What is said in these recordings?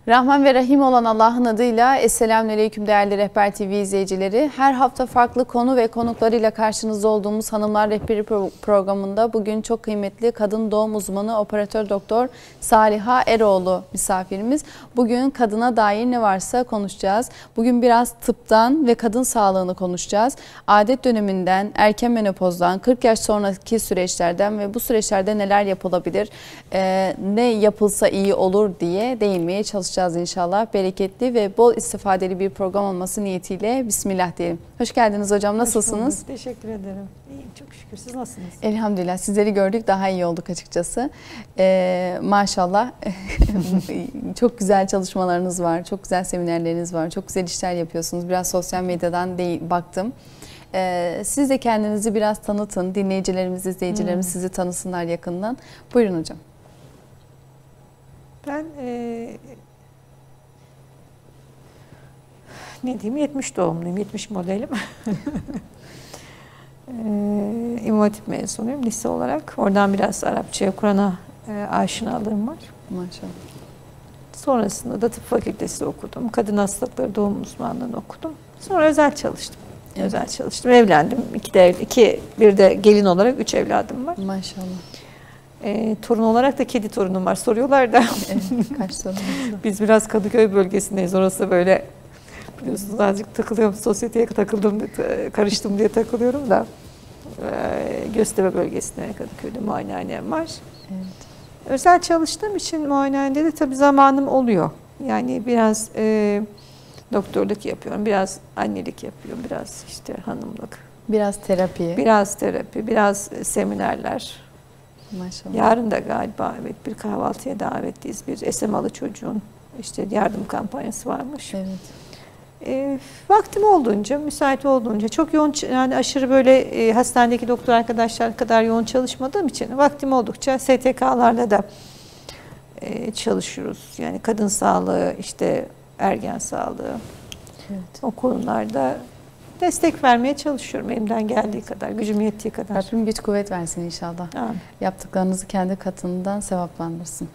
Rahman ve Rahim olan Allah'ın adıyla Esselamünaleyküm değerli Rehber TV izleyicileri. Her hafta farklı konu ve konuklarıyla karşınızda olduğumuz Hanımlar Rehberi programında bugün çok kıymetli kadın doğum uzmanı operatör doktor Saliha Eroğlu misafirimiz. Bugün kadına dair ne varsa konuşacağız. Bugün biraz tıptan ve kadın sağlığını konuşacağız. Adet döneminden, erken menopozdan, 40 yaş sonraki süreçlerden ve bu süreçlerde neler yapılabilir, ne yapılsa iyi olur diye değinmeye çalışacağız inşallah. Bereketli ve bol istifadeli bir program olması niyetiyle Bismillah diyelim. Hoş geldiniz hocam. Nasılsınız? Teşekkür ederim. İyiyim çok şükür. Siz nasılsınız? Elhamdülillah. Sizleri gördük. Daha iyi olduk açıkçası. Maşallah. Çok güzel çalışmalarınız var. Çok güzel seminerleriniz var. Çok güzel işler yapıyorsunuz. Biraz sosyal medyadan baktım. Siz de kendinizi biraz tanıtın. Dinleyicilerimiz, izleyicilerimiz sizi tanısınlar yakından. Buyurun hocam. Ben ne diyeyim, 70 doğumluyum, 70 modelim. İmam Hatip mezunuyum lise olarak. Oradan biraz Arapçaya, Kur'an'a aşinalığım var. Maşallah. Sonrasında da tıp fakültesi okudum. Kadın hastalıkları doğum uzmanlığını okudum. Sonra özel çalıştım. Evet. Özel çalıştım. Evlendim. Bir de gelin olarak 3 evladım var. Maşallah. Torun olarak da kedi torunum var. Soruyorlar da. Evet, kaç sorunuz var? Biz biraz Kadıköy bölgesindeyiz. Orası böyle biliyorsunuz azıcık takılıyorum. Sosyeteye takıldım, karıştım diye takılıyorum da. Göztepe bölgesinde Kadıköy'de muayenehanem var. Evet. Özel çalıştığım için muayenehanede de tabii zamanım oluyor. Yani biraz doktorluk yapıyorum, biraz annelik yapıyorum, biraz işte hanımlık. Biraz terapi. Biraz terapi, biraz seminerler. Maşallah. Yarın da galiba evet bir kahvaltıya davetliyiz. Bir SMA'lı çocuğun işte yardım kampanyası varmış. Evet. Vaktim olduğunca, müsait olduğunca çok yoğun, yani aşırı böyle hastanedeki doktor arkadaşlar kadar yoğun çalışmadığım için vaktim oldukça STK'larla da çalışıyoruz. Yani kadın sağlığı, işte ergen sağlığı, Evet. o konularda destek vermeye çalışıyorum elimden geldiği kadar, gücüm yettiği kadar. Rabbim güç kuvvet versin inşallah. Amin. Yaptıklarınızı kendi katından sevaplandırsın.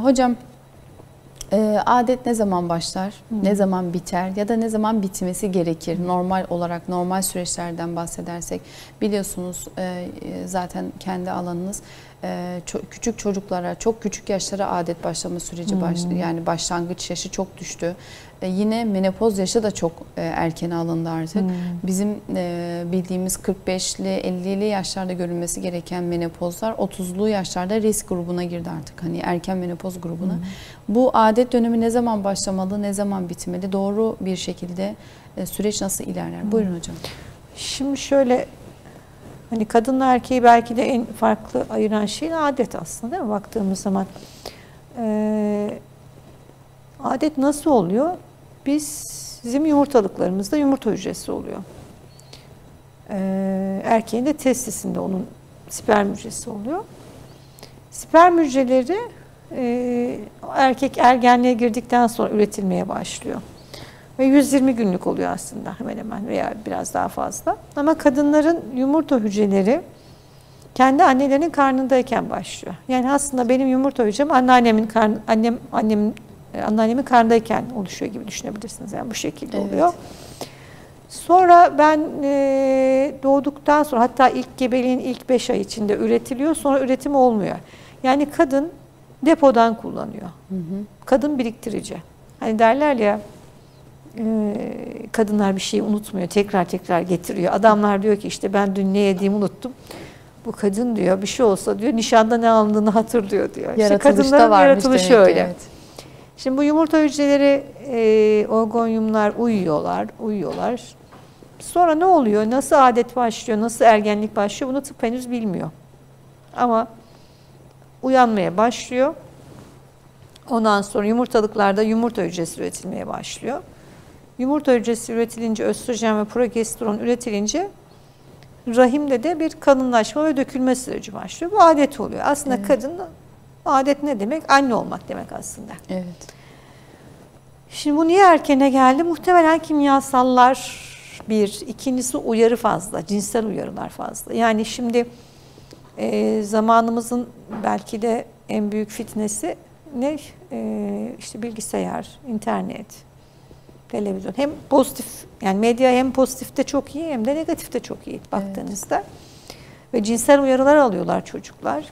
Hocam, adet ne zaman başlar, ne zaman biter ya da ne zaman bitmesi gerekir? Normal olarak, normal süreçlerden bahsedersek biliyorsunuz zaten kendi alanınız küçük çocuklara, çok küçük yaşlara adet başlama süreci başlıyor. Yani başlangıç yaşı çok düştü. Yine menopoz yaşı da çok erkene alındı artık. Bizim bildiğimiz 45'li, 50'li yaşlarda görülmesi gereken menopozlar 30'lu yaşlarda risk grubuna girdi artık. Hani erken menopoz grubuna. Bu adet dönemi ne zaman başlamalı, ne zaman bitmeli? Doğru bir şekilde süreç nasıl ilerler? Buyurun hocam. Şimdi şöyle, hani kadınla erkeği belki de en farklı ayıran şey adet aslında, değil mi? Baktığımız zaman. Adet nasıl oluyor? Bizim yumurtalıklarımızda yumurta hücresi oluyor. Erkeğin de testisinde onun sperm hücresi oluyor. Sperm hücreleri erkek ergenliğe girdikten sonra üretilmeye başlıyor. Ve 120 günlük oluyor aslında hemen hemen veya biraz daha fazla. Ama kadınların yumurta hücreleri kendi annelerinin karnındayken başlıyor. Yani aslında benim yumurta hücrem anneannemin karnındayken oluşuyor gibi düşünebilirsiniz. Yani bu şekilde oluyor. Sonra ben doğduktan sonra, hatta ilk gebeliğin ilk 5 ay içinde üretiliyor. Sonra üretim olmuyor. Yani kadın depodan kullanıyor. Kadın biriktirici. Hani derler ya, kadınlar bir şeyi unutmuyor. Tekrar tekrar getiriyor. Adamlar diyor ki işte ben dün ne yediğimi unuttum. Bu kadın diyor bir şey olsa diyor nişanda ne alındığını hatırlıyor diyor. İşte kadınların yaratılışı öyle. Evet. Şimdi bu yumurta hücreleri, ogonyumlar uyuyorlar. Sonra ne oluyor? Nasıl adet başlıyor? Nasıl ergenlik başlıyor? Bunu tıp henüz bilmiyor. Ama uyanmaya başlıyor. Ondan sonra yumurtalıklarda yumurta hücresi üretilmeye başlıyor. Yumurta hücresi üretilince, östrojen ve progesteron üretilince rahimde de bir kalınlaşma ve dökülme süreci başlıyor. Bu adet oluyor. Aslında kadın, adet ne demek? Anne olmak demek aslında. Evet. Şimdi bu niye erkene geldi? Muhtemelen kimyasallar bir. İkincisi uyarı fazla. Cinsel uyarılar fazla. Yani şimdi zamanımızın belki de en büyük fitnesi ne? İşte bilgisayar, internet, televizyon. Hem pozitif, yani medya hem pozitifte çok iyi hem de negatifte çok iyi baktığınızda. Evet. Ve cinsel uyarılar alıyorlar çocuklar.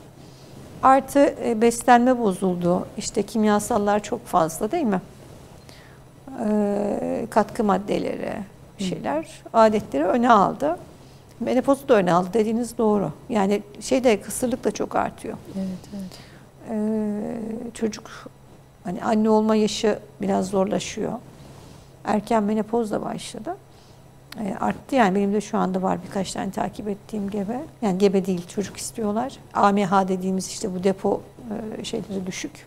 Artı beslenme bozuldu. İşte kimyasallar çok fazla değil mi? Katkı maddeleri, şeyler, adetleri öne aldı. Menopozu da öne aldı dediğiniz doğru. Yani kısırlık da çok artıyor. Evet. Çocuk hani anne olma yaşı biraz zorlaşıyor. Erken menopoz da başladı. Arttı yani, benim de şu anda var birkaç tane takip ettiğim gebe. Yani gebe değil, çocuk istiyorlar. AMH dediğimiz işte bu depo şeyleri düşük.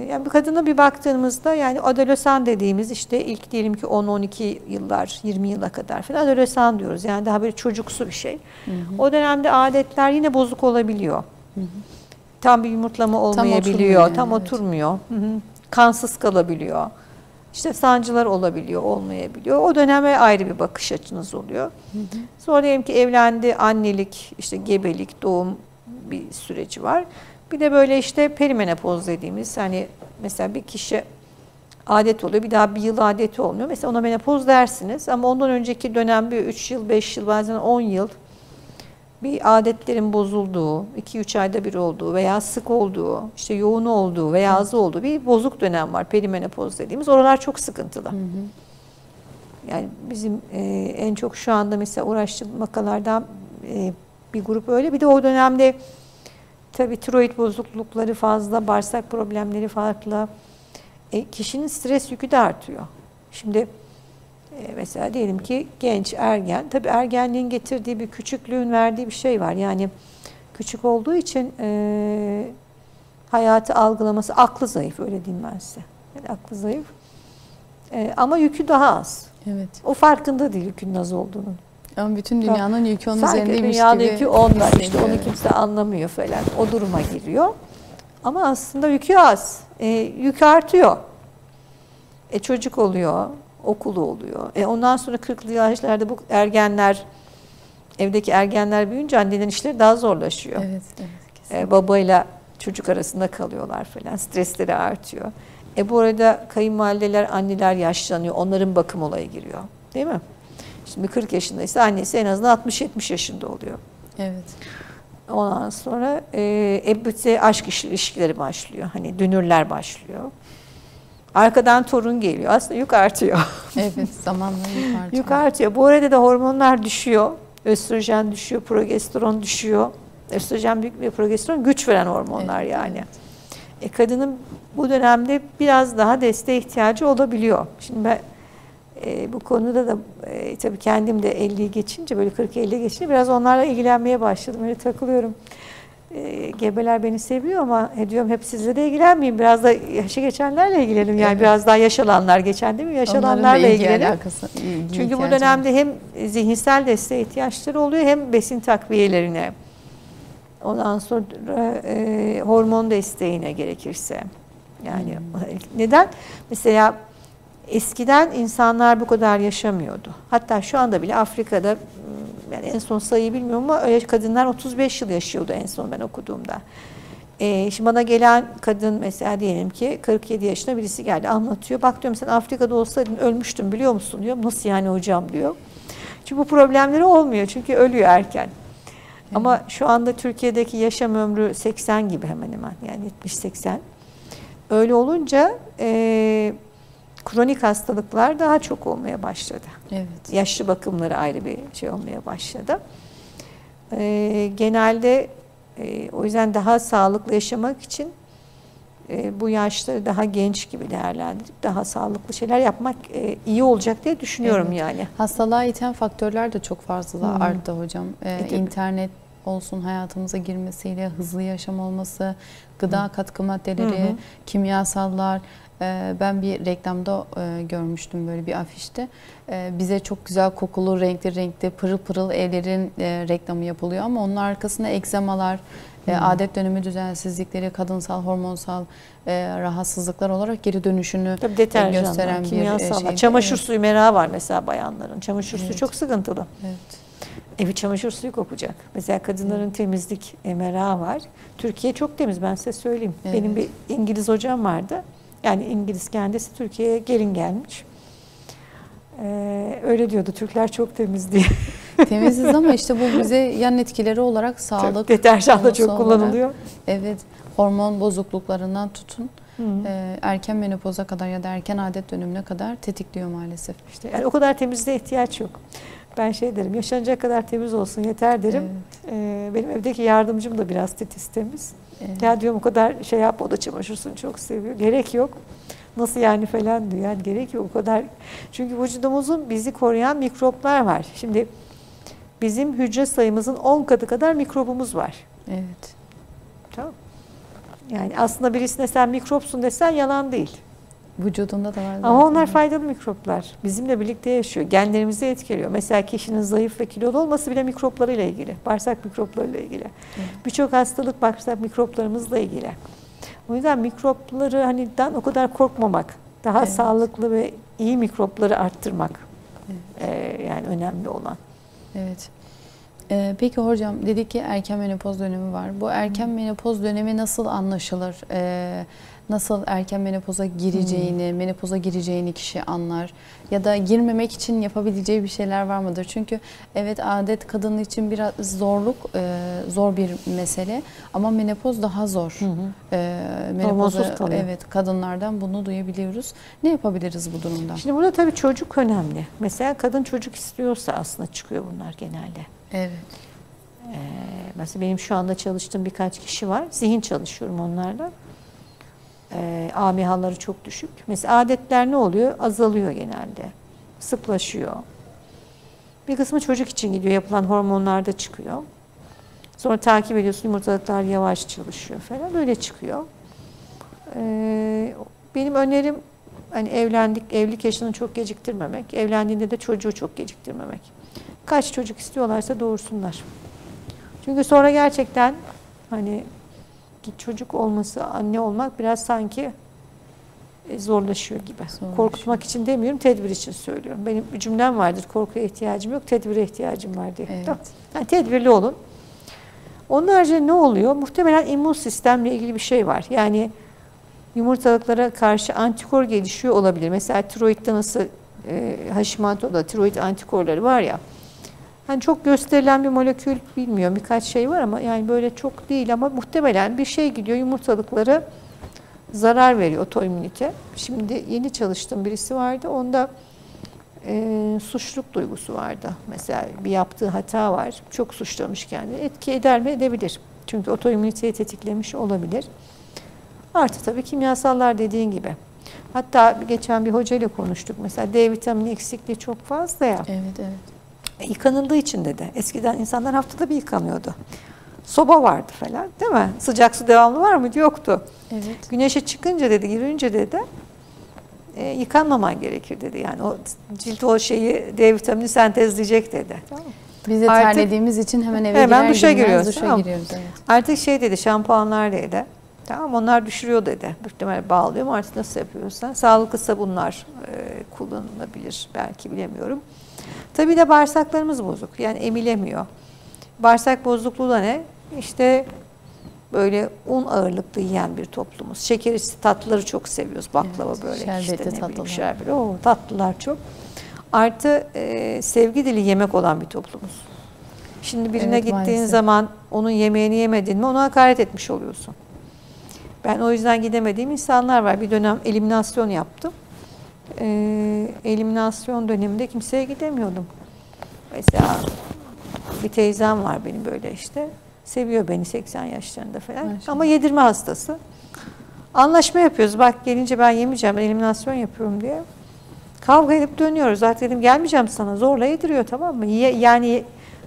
Yani bir kadına bir baktığımızda, yani adolesan dediğimiz işte ilk diyelim ki 10-12 yıllar, 20 yıla kadar falan adolesan diyoruz. Yani daha böyle çocuksu bir şey. Hı hı. O dönemde adetler yine bozuk olabiliyor. Hı hı. Tam bir yumurtlama olmayabiliyor, tam oturmuyor. Hı hı. Kansız kalabiliyor. İşte sancılar olabiliyor, olmayabiliyor. O döneme ayrı bir bakış açınız oluyor. Hı hı. Sonra diyelim ki evlendi, annelik, işte gebelik, doğum bir süreci var. Bir de böyle işte perimenopoz dediğimiz, hani mesela bir kişi adet oluyor, bir daha bir yıl adeti olmuyor. Mesela ona menopoz dersiniz ama ondan önceki dönem bir 3 yıl, 5 yıl, bazen 10 yıl bir adetlerin bozulduğu, 2-3 ayda bir olduğu veya sık olduğu, işte yoğun olduğu veya az olduğu bir bozuk dönem var. Perimenopoz dediğimiz. Oralar çok sıkıntılı. Hı hı. Yani bizim en çok şu anda mesela uğraştığım vakalardan bir grup öyle. Bir de o dönemde tabii tiroid bozuklukları fazla, bağırsak problemleri farklı. Kişinin stres yükü de artıyor. Şimdi mesela diyelim ki genç, ergen. Tabii ergenliğin getirdiği bir küçüklüğün verdiği bir şey var. Yani küçük olduğu için hayatı algılaması, aklı zayıf, öyle diyeyim ben size. Yani aklı zayıf. Ama yükü daha az. Evet. O farkında değil yükünün az olduğunun. Ama bütün dünyanın yükü onun sanki üzerindeymiş dünyanın gibi. Yükü onda. İşte onu kimse anlamıyor falan. O duruma giriyor. Ama aslında yükü az. Yük artıyor. Çocuk oluyor. Okulu oluyor. Ondan sonra 40'lı yaşlarda bu ergenler, evdeki ergenler büyüyünce annelerin işleri daha zorlaşıyor. Evet, babayla çocuk arasında kalıyorlar falan. Stresleri artıyor. Bu arada kayınvalideler, anneler yaşlanıyor. Onların bakım olayı giriyor. Değil mi? Şimdi 40 yaşındaysa annesi en azından 60-70 yaşında oluyor. Evet. Ondan sonra aşk ilişkileri başlıyor. Hani dünürler başlıyor. Arkadan torun geliyor. Aslında yük artıyor. Evet, zamanla yük artıyor. Yük artıyor. Bu arada da hormonlar düşüyor. Östrojen düşüyor, progesteron düşüyor. Östrojen büyük ve progesteron güç veren hormonlar yani. Kadının bu dönemde biraz daha desteğe ihtiyacı olabiliyor. Şimdi ben bu konuda da tabii kendim de 50'yi geçince, böyle 40-50 geçince biraz onlarla ilgilenmeye başladım. Öyle takılıyorum. Gebeler beni seviyor ama diyorum hep sizle de ilgilenmeyeyim. Biraz da yaşı geçenlerle ilgilenelim. Yani biraz daha yaş alanlar, geçen değil mi? Yaş alanlarla ilgilenelim. Çünkü bu dönemde hem zihinsel desteğe ihtiyaçları oluyor hem besin takviyelerine. Ondan sonra hormon desteğine gerekirse. Yani neden? Mesela eskiden insanlar bu kadar yaşamıyordu. Hatta şu anda bile Afrika'da, yani en son sayıyı bilmiyorum ama öyle kadınlar 35 yıl yaşıyordu en son ben okuduğumda. Şimdi bana gelen kadın mesela diyelim ki 47 yaşında birisi geldi, anlatıyor. Bak diyorum, sen Afrika'da olsaydın ölmüştün biliyor musun diyor. Nasıl yani hocam diyor. Çünkü bu problemleri olmuyor çünkü ölüyor erken. Ama şu anda Türkiye'deki yaşam ömrü 80 gibi hemen hemen, yani 70-80. Öyle olunca kronik hastalıklar daha çok olmaya başladı. Evet. Yaşlı bakımları ayrı bir şey olmaya başladı. Genelde o yüzden daha sağlıklı yaşamak için bu yaşları daha genç gibi değerlendirip daha sağlıklı şeyler yapmak iyi olacak diye düşünüyorum yani. Hastalığa iten faktörler de çok fazla arttı hocam. İnternet olsun hayatımıza girmesiyle, hızlı yaşam olması, gıda katkı maddeleri, kimyasallar. Ben bir reklamda görmüştüm böyle bir afişte. Bize çok güzel kokulu, renkli, pırıl pırıl evlerin reklamı yapılıyor ama onun arkasında egzamalar, adet dönümü düzensizlikleri, kadınsal, hormonsal rahatsızlıklar olarak geri dönüşünü gösteren bir şey. Çamaşır suyu merakı var mesela bayanların. Çamaşır suyu çok sıkıntılı. Evet. Evi çamaşır suyu kokacak. Mesela kadınların temizlik merakı var. Türkiye çok temiz, ben size söyleyeyim. Evet. Benim bir İngiliz hocam vardı. Yani İngiliz, kendisi Türkiye'ye gelin gelmiş. Öyle diyordu, Türkler çok temiz diye. Temiziz ama işte bu bize yan etkileri olarak sağlık. Deterjan da çok kullanılıyor. Evet, hormon bozukluklarından tutun. Erken menopoza kadar ya da erken adet dönemine kadar tetikliyor maalesef. İşte yani o kadar temizliğe ihtiyaç yok. Ben şey derim, yaşanacak kadar temiz olsun yeter derim. Evet. Benim evdeki yardımcım da biraz titiz temiz. Evet. Ya diyorum o kadar şey yap, o da çamaşır suyunu çok seviyor. Gerek yok. Nasıl yani falan diyor. Yani gerek yok o kadar. Çünkü vücudumuzun bizi koruyan mikroplar var. Şimdi bizim hücre sayımızın 10 katı kadar mikrobumuz var. Evet. Tamam. Yani aslında birisine sen mikropsun desen yalan değil. Vücudunda da var zaten. Ama onlar faydalı mikroplar. Bizimle birlikte yaşıyor. Genlerimizi etkiliyor. Mesela kişinin zayıf ve kilolu olması bile mikroplarıyla ilgili. Bağırsak mikroplarıyla ilgili. Birçok hastalık bağırsak mikroplarımızla ilgili. O yüzden mikropları hani o kadar korkmamak, daha sağlıklı ve iyi mikropları arttırmak yani önemli olan. Evet. Peki hocam, dedik ki erken menopoz dönemi var. Bu erken menopoz dönemi nasıl anlaşılır? Nasıl erken menopoza gireceğini, menopoza gireceğini kişi anlar? Ya da girmemek için yapabileceği bir şeyler var mıdır? Çünkü evet, adet kadın için biraz zor bir mesele ama menopoz daha zor. Menopoza, evet, kadınlardan bunu duyabiliyoruz. Ne yapabiliriz bu durumda? Şimdi burada tabii çocuk önemli. Mesela kadın çocuk istiyorsa aslında çıkıyor bunlar genelde. Evet. Mesela benim şu anda çalıştığım birkaç kişi var. Zihin çalışıyorum onlarla. AMH'ları çok düşük. Mesela adetler ne oluyor? Azalıyor genelde. Sıklaşıyor. Bir kısmı çocuk için gidiyor. Yapılan hormonlarda çıkıyor. Sonra takip ediyorsun, yumurtalıklar yavaş çalışıyor falan. Böyle çıkıyor. Benim önerim hani evlilik yaşını çok geciktirmemek. Evlendiğinde de çocuğu çok geciktirmemek. Kaç çocuk istiyorlarsa doğursunlar. Çünkü sonra gerçekten hani çocuk olması, anne olmak biraz sanki zorlaşıyor gibi. Korkutmak için demiyorum, tedbir için söylüyorum. Benim bir cümlem vardır, korkuya ihtiyacım yok, tedbire ihtiyacım var diye. Evet. Yani tedbirli olun. Onlarca ne oluyor? Muhtemelen immün sistemle ilgili bir şey var. Yani yumurtalıklara karşı antikor gelişiyor olabilir. Mesela tiroidde nasıl Hashimoto'da tiroid antikorları var ya. Hani çok gösterilen bir molekül bilmiyorum, birkaç şey var ama yani böyle çok değil ama muhtemelen bir şey gidiyor, yumurtalıkları zarar veriyor, otoimmünite. Şimdi yeni çalıştığım birisi vardı, onda suçluluk duygusu vardı. Mesela bir yaptığı hata var, çok suçlamış kendini. Etki eder mi? Edebilir. Çünkü otoimmüniteyi tetiklemiş olabilir. Artı tabii kimyasallar dediğin gibi. Hatta geçen bir hocayla konuştuk. Mesela D vitamini eksikliği çok fazla ya. Evet, evet. Yıkanıldığı için dedi. Eskiden insanlar haftada bir yıkanıyordu. Soba vardı falan, değil mi? Sıcak su devamlı var mıydı? Yoktu. Evet. Güneşe çıkınca dedi, girince dedi, yıkanmaman gerekir dedi. Yani o cilt o şeyi, D vitamini sentezleyecek dedi. Tamam. Biz de terlediğimiz için hemen eve girer duşa girmez duşa giriyoruz. Evet. Artık şey dedi, şampuanlar dedi. Tamam, onlar düşürüyor dedi. Muhtemelen bağlıyor mu artık, nasıl yapıyorsan. Sağlıklı sabunlar kullanılabilir belki, bilemiyorum. Tabii de bağırsaklarımız bozuk. Yani emilemiyor. Bağırsak bozukluğu da ne? İşte böyle un ağırlıklı yiyen bir toplumuz. Şeker tatlıları çok seviyoruz. Baklava, börek, şerbetli işte tatlılar. Şerbetli. Tatlılar çok. Artı sevgi dili yemek olan bir toplumuz. Şimdi birine gittiğin maalesef zaman onun yemeğini yemedin mi ona hakaret etmiş oluyorsun. Ben o yüzden gidemediğim insanlar var. Bir dönem eliminasyon yaptım. Eliminasyon döneminde kimseye gidemiyordum. Mesela bir teyzem var benim böyle işte. Seviyor beni 80 yaşlarında falan. Maşallah. Ama yedirme hastası. Anlaşma yapıyoruz. Bak gelince ben yemeyeceğim, ben eliminasyon yapıyorum diye. Kavga edip dönüyoruz. Zaten dedim gelmeyeceğim sana. Zorla yediriyor, tamam mı? Yani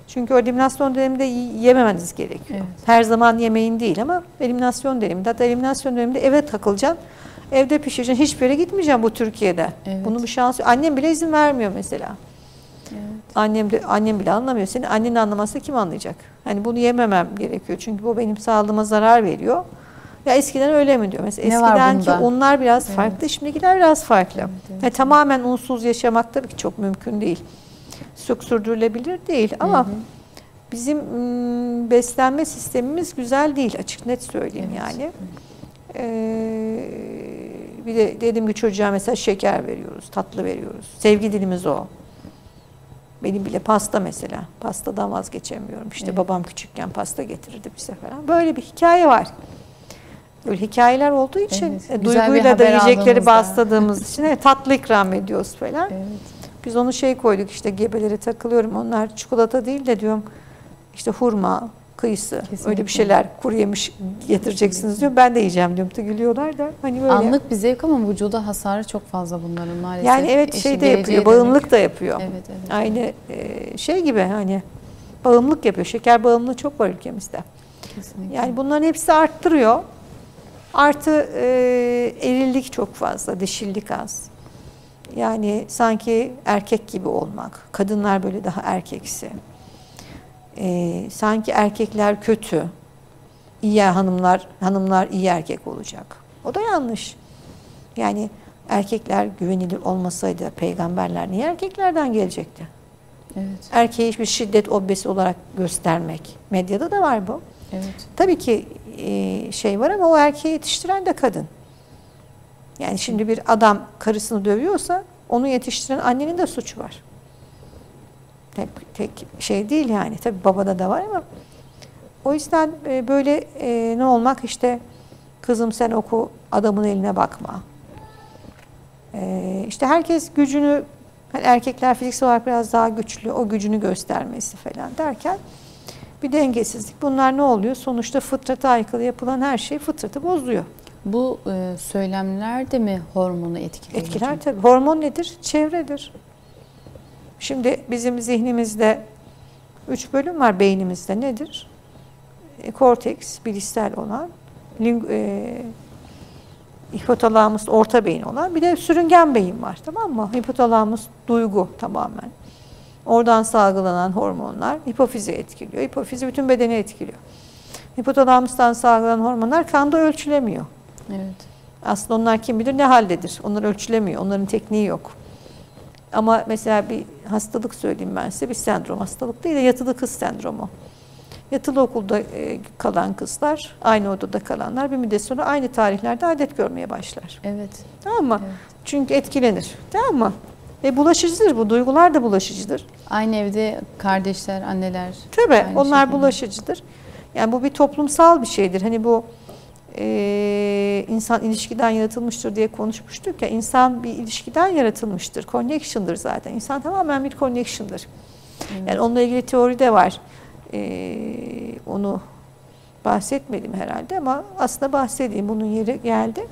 çünkü o eliminasyon döneminde yememeniz gerekiyor. Evet. Her zaman yemeğin değil ama eliminasyon döneminde. Hatta eliminasyon döneminde eve takılacaksın. Evde pişireceksin. Hiçbir yere gitmeyeceğim bu Türkiye'de. Evet. Bunun bir şansı yok. Annem bile izin vermiyor mesela. Evet. Annem bile anlamıyor. Senin annenin anlaması kim anlayacak? Hani bunu yememem gerekiyor. Çünkü bu benim sağlığıma zarar veriyor. Ya eskiden öyle mi diyor? Mesela eskidenki unlar biraz farklı. Evet. Şimdikiler biraz farklı. Evet, evet. Yani tamamen unsuz yaşamak tabii ki çok mümkün değil. Çok sürdürülebilir değil ama bizim beslenme sistemimiz güzel değil, açık net söyleyeyim yani. Bir de dedim ki çocuğa mesela şeker veriyoruz, tatlı veriyoruz. Sevgi dilimiz o. Benim bile pasta mesela. Pastadan vazgeçemiyorum. İşte babam küçükken pasta getirirdi bize falan. Böyle bir hikaye var. Böyle hikayeler olduğu için duyguyla da yiyecekleri bastadığımız için tatlı ikram ediyoruz falan. Evet. Biz onu koyduk işte gebeleri takılıyorum. Onlar çikolata değil de diyorum işte hurma, kıyısı, kesinlikle, öyle bir şeyler kuru yemiş getireceksiniz diyor. Ben de yiyeceğim diyorum. Gülüyorlar da hani böyle. Anlık bir zevk ama vücuda hasarı çok fazla bunların maalesef. Yani evet de yapıyor, bağımlılık da yapıyor. Evet. Aynı gibi hani bağımlılık yapıyor. Şeker bağımlılığı çok var ülkemizde. Kesinlikle. Yani bunların hepsi arttırıyor. Artı erillik çok fazla, dişillik az. Yani sanki erkek gibi olmak. Kadınlar böyle daha erkeksi. Sanki erkekler kötü. İyi hanımlar iyi erkek olacak. O da yanlış. Yani erkekler güvenilir olmasaydı peygamberler niye erkeklerden gelecekti? Evet. Erkeği hiçbir şiddet objesi olarak göstermek. Medyada da var bu. Evet. Tabii ki var ama o erkeği yetiştiren de kadın. Yani şimdi bir adam karısını dövüyorsa onu yetiştiren annenin de suçu var. Tek değil yani. Tabii babada da var ama o yüzden böyle ne olmak işte kızım sen oku adamın eline bakma. İşte herkes gücünü hani erkekler fiziksel olarak biraz daha güçlü o gücünü göstermesi falan derken bir dengesizlik. Bunlar ne oluyor? Sonuçta fıtrata aykırı yapılan her şey fıtratı bozuyor. Bu söylemler de mi hormonu etkiliyor? Etkiler tabii. Hormon nedir? Çevredir. Şimdi bizim zihnimizde 3 bölüm var beynimizde. Nedir? Korteks, bilişsel olan, hipotalamus, orta beyin olan, bir de sürüngen beyin var, tamam mı? Hipotalamus duygu tamamen. Oradan salgılanan hormonlar hipofizi etkiliyor. Hipofizi bütün bedeni etkiliyor. Hipotalamustan salgılanan hormonlar kanda ölçülemiyor. Evet. Aslında onlar kim bilir ne haldedir. Onlar ölçülemiyor. Onların tekniği yok. Ama mesela bir hastalık söyleyeyim ben size. Bir sendrom. Hastalık değil de yatılı kız sendromu. Yatılı okulda kalan kızlar, aynı odada kalanlar bir müddet sonra aynı tarihlerde adet görmeye başlar. Evet. Tamam mı? Evet. Çünkü etkilenir. Tamam mı? Ve bulaşıcıdır bu. Duygular da bulaşıcıdır. Aynı evde kardeşler, anneler. Tabii. Onlar bulaşıcıdır. Yani bu bir toplumsal bir şeydir. Hani bu insan ilişkiden yaratılmıştır diye konuşmuştuk ya. İnsan bir ilişkiden yaratılmıştır. Connection'dır zaten. İnsan tamamen bir connection'dır. Evet. Yani onunla ilgili teori de var. Onu bahsetmedim herhalde ama aslında bahsedeyim. Bunun yeri geldi.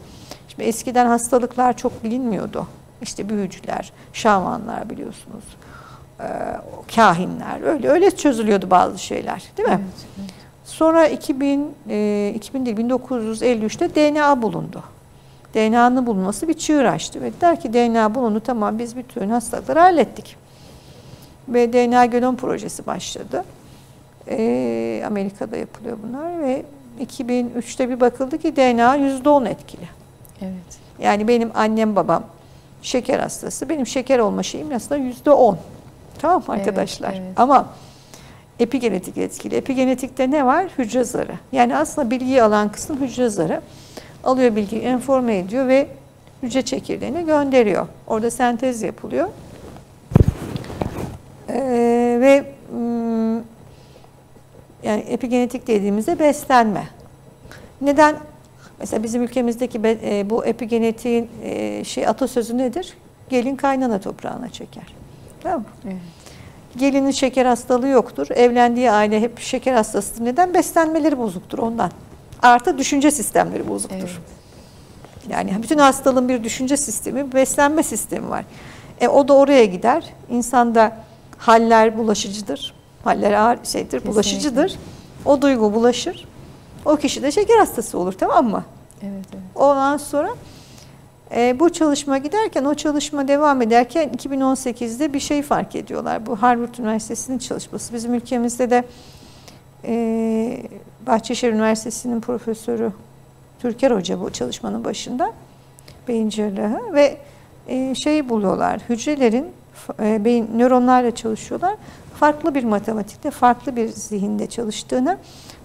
Şimdi eskiden hastalıklar çok bilinmiyordu. İşte büyücüler, şamanlar biliyorsunuz. Kahinler. Öyle çözülüyordu bazı şeyler. Değil mi? Evet, evet. Sonra 1953'te DNA bulundu. DNA'nın bulunması bir çığır açtı. Ve der ki DNA bulundu, tamam biz bütün hastalıkları hallettik. Ve DNA genom projesi başladı. Amerika'da yapılıyor bunlar ve 2003'te bir bakıldı ki DNA %10 etkili. Evet. Yani benim annem babam şeker hastası. Benim şeker olma şeyim aslında %10. Tamam mı arkadaşlar? Evet, evet. Ama epigenetik etkili. Epigenetikte ne var? Hücre zarı. Yani aslında bilgiyi alan kısım hücre zarı. Alıyor bilgiyi, enforme ediyor ve hücre çekirdeğine gönderiyor. Orada sentez yapılıyor. Yani epigenetik dediğimizde beslenme. Neden? Mesela bizim ülkemizdeki bu epigenetiğin atasözü nedir? Gelin kaynana toprağına çeker. Tamam mı? Evet. Gelinin şeker hastalığı yoktur. Evlendiği aile hep şeker hastasıdır. Neden? Beslenmeleri bozuktur ondan. Artı düşünce sistemleri bozuktur. Evet. Yani bütün hastalığın bir düşünce sistemi, bir beslenme sistemi var. O da oraya gider. İnsanda haller bulaşıcıdır. Haller ağır bulaşıcıdır. O duygu bulaşır. O kişi de şeker hastası olur, tamam mı? Evet. Ondan sonra bu çalışma giderken, o çalışma devam ederken 2018'de bir şey fark ediyorlar. Bu Harvard Üniversitesi'nin çalışması. Bizim ülkemizde de Bahçeşehir Üniversitesi'nin profesörü Türker Hoca bu çalışmanın başında. Beyin cerrahı ve buluyorlar. Hücrelerin beyin nöronlarla çalışıyorlar. farklı bir matematikte, farklı bir zihinde çalıştığını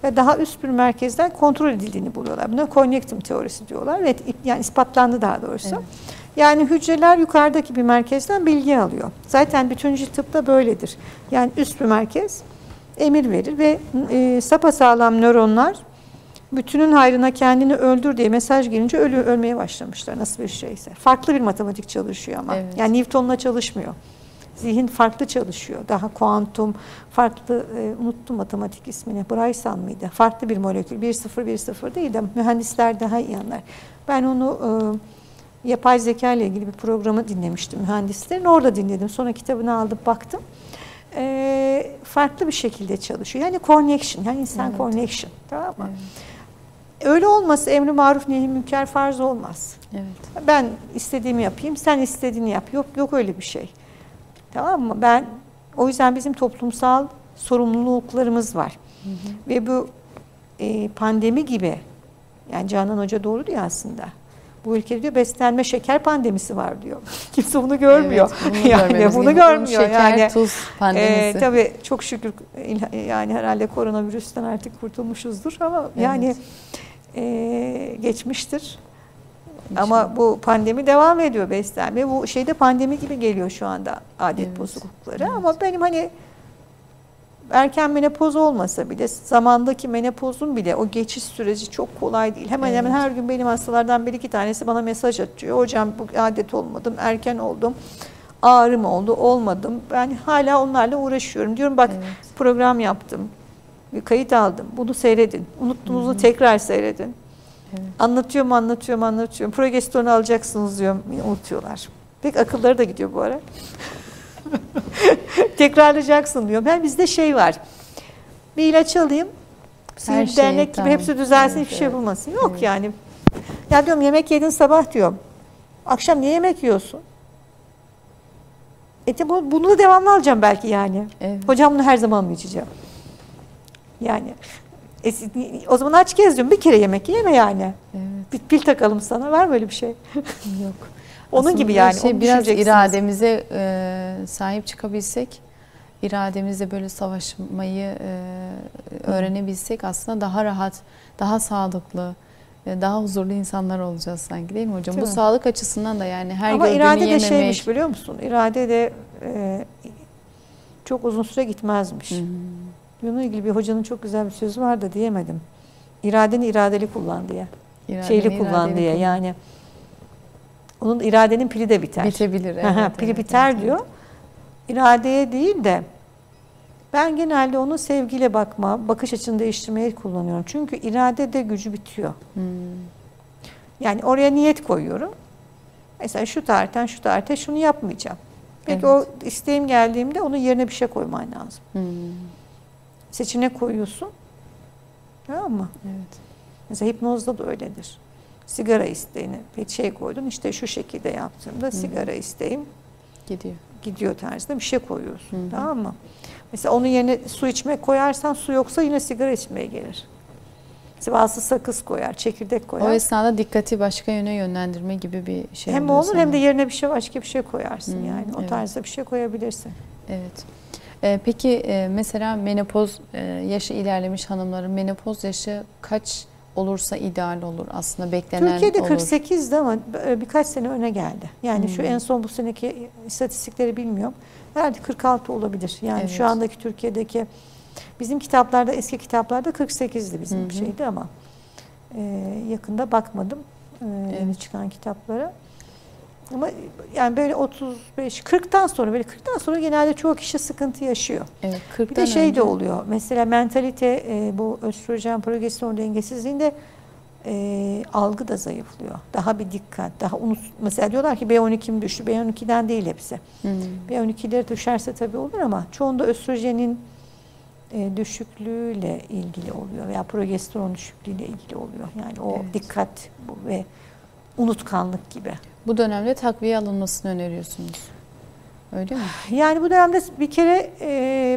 ve daha üst bir merkezden kontrol edildiğini buluyorlar. Buna connectome teorisi diyorlar ve yani ispatlandı daha doğrusu. Evet. Yani hücreler yukarıdaki bir merkezden bilgi alıyor. Zaten bütüncül tıpta böyledir. Yani üst bir merkez emir verir ve sapasağlam nöronlar bütünün hayrına kendini öldür diye mesaj gelince ölmeye başlamışlar. Nasıl bir şeyse. Farklı bir matematik çalışıyor ama. Evet. Yani Newton'la çalışmıyor. Zihin farklı çalışıyor. Daha kuantum, farklı, unuttum matematik ismini. Bryson mıydı? Farklı bir molekül. 1-0-1-0 değil de mühendisler daha iyi anlar. Ben onu yapay zeka ile ilgili bir programı dinlemiştim mühendislerin. Orada dinledim. Sonra kitabını aldım, baktım. Farklı bir şekilde çalışıyor. Yani connection, yani insan connection. Tamam mı? Evet. Öyle olmasa emri maruf nehi münker farz olmaz. Evet. Ben istediğimi yapayım, sen istediğini yap. Yok öyle bir şey. Tamam mı? O yüzden bizim toplumsal sorumluluklarımız var. Hı hı. Ve bu pandemi gibi, yani Canan Hoca doğru diyor aslında. Bu ülkede diyor beslenme şeker pandemisi var diyor. Kimse bunu görmüyor. Evet, bunu görmüyor. Şeker, yani, tuz pandemisi. Tabii çok şükür yani herhalde koronavirüsten artık kurtulmuşuzdur ama evet. Yani geçmiştir. İnşallah. Ama bu pandemi devam ediyor beslenme. Bu şeyde pandemi gibi geliyor şu anda adet evet. bozuklukları. Evet. Ama benim hani erken menopoz olmasa bile zamandaki menopozun bile o geçiş süreci çok kolay değil. Hemen evet. hemen her gün benim hastalardan 1-2 tanesi bana mesaj atıyor. Hocam bu adet olmadım, erken oldum, ağrım oldu, olmadım. Ben hala onlarla uğraşıyorum. Diyorum bak evet. program yaptım, bir kayıt aldım. Bunu seyredin. Unuttuğunuzu tekrar seyredin. Evet. Anlatıyorum. Progesteronu alacaksınız diyorum. Unutuyorlar. Pek akılları da gidiyor bu ara. Tekrarlayacaksın diyorum. Yani bizde şey var. Bir ilaç alayım. Sihir dernek gibi hepsi düzelsin, evet, hiçbir şey bulmasın. Yok evet. yani. Ya diyorum yemek yedin sabah diyorum. Akşam niye yemek yiyorsun? Bunu da devamlı alacağım belki yani. Evet. Hocam bunu her zaman mı içeceğim? Yani o zaman aç gez diyorum. Bir kere yemek yeme yani. Evet. Bir pil takalım sana. Var mı öyle bir şey? Yok. Onun aslında gibi yani. Biraz irademize sahip çıkabilsek, irademizle böyle savaşmayı öğrenebilsek aslında daha rahat, daha sağlıklı, daha huzurlu insanlar olacağız sanki, değil mi hocam? Değil Bu mi? Sağlık açısından da yani her ama gördüğünü irade yememek. de şeymiş biliyor musun? İrade de çok uzun süre gitmezmiş. Bununla ilgili bir hocanın çok güzel bir sözü var da diyemedim. İradeni iradeli kullan diye. Şeyli kullan diye yani. Onun iradenin pili de biter. Bitebilir. Evet, pili biter evet, diyor. İradeye değil de ben genelde onu sevgiyle bakma, bakış açını değiştirmeye kullanıyorum. Çünkü irade de gücü bitiyor. Yani oraya niyet koyuyorum. Mesela şu tarihten şunu yapmayacağım. Peki evet. O isteğim geldiğimde onun yerine bir şey koyman lazım. Seçenek koyuyorsun. Tamam mı? Evet. Mesela hipnozda da öyledir. Sigara isteğini bir şey koydun. İşte şu şekilde yaptığımda sigara isteğim gidiyor tarzında bir şey koyuyorsun. Tamam mı? Mesela onun yerine su içmek koyarsan su yoksa yine sigara içmeye gelir. Bazı sakız koyar, çekirdek koyar. O esnada dikkati başka yöne yönlendirme gibi bir şey hem olur sana. Hem de yerine başka bir şey koyarsın yani. O evet. tarzda bir şey koyabilirsin. Evet. Peki mesela menopoz yaşı ilerlemiş hanımların menopoz yaşı kaç olursa ideal olur aslında, beklenen Türkiye'de olur. 48'di ama birkaç sene öne geldi. Yani şu en son bu seneki istatistikleri bilmiyorum. Herhalde 46 olabilir. Yani evet. Şu andaki Türkiye'deki bizim kitaplarda, eski kitaplarda 48'di bizim şeydi ama yakında bakmadım yeni çıkan kitaplara. Ama yani böyle 40'tan sonra genelde çoğu kişi sıkıntı yaşıyor. Evet, bir de şey de oluyor. Mesela mentalite bu östrojen progesteron dengesizliğinde algı da zayıflıyor. Daha bir dikkat, daha mesela diyorlar ki B12'm düştü. B12'den değil hepsi. B12'leri düşerse tabii olur ama çoğunda östrojenin düşüklüğüyle ilgili oluyor veya progesteron düşüklüğüyle ilgili oluyor. Yani o evet. Dikkat ve unutkanlık gibi. Bu dönemde takviye alınmasını öneriyorsunuz. Öyle mi? Yani bu dönemde bir kere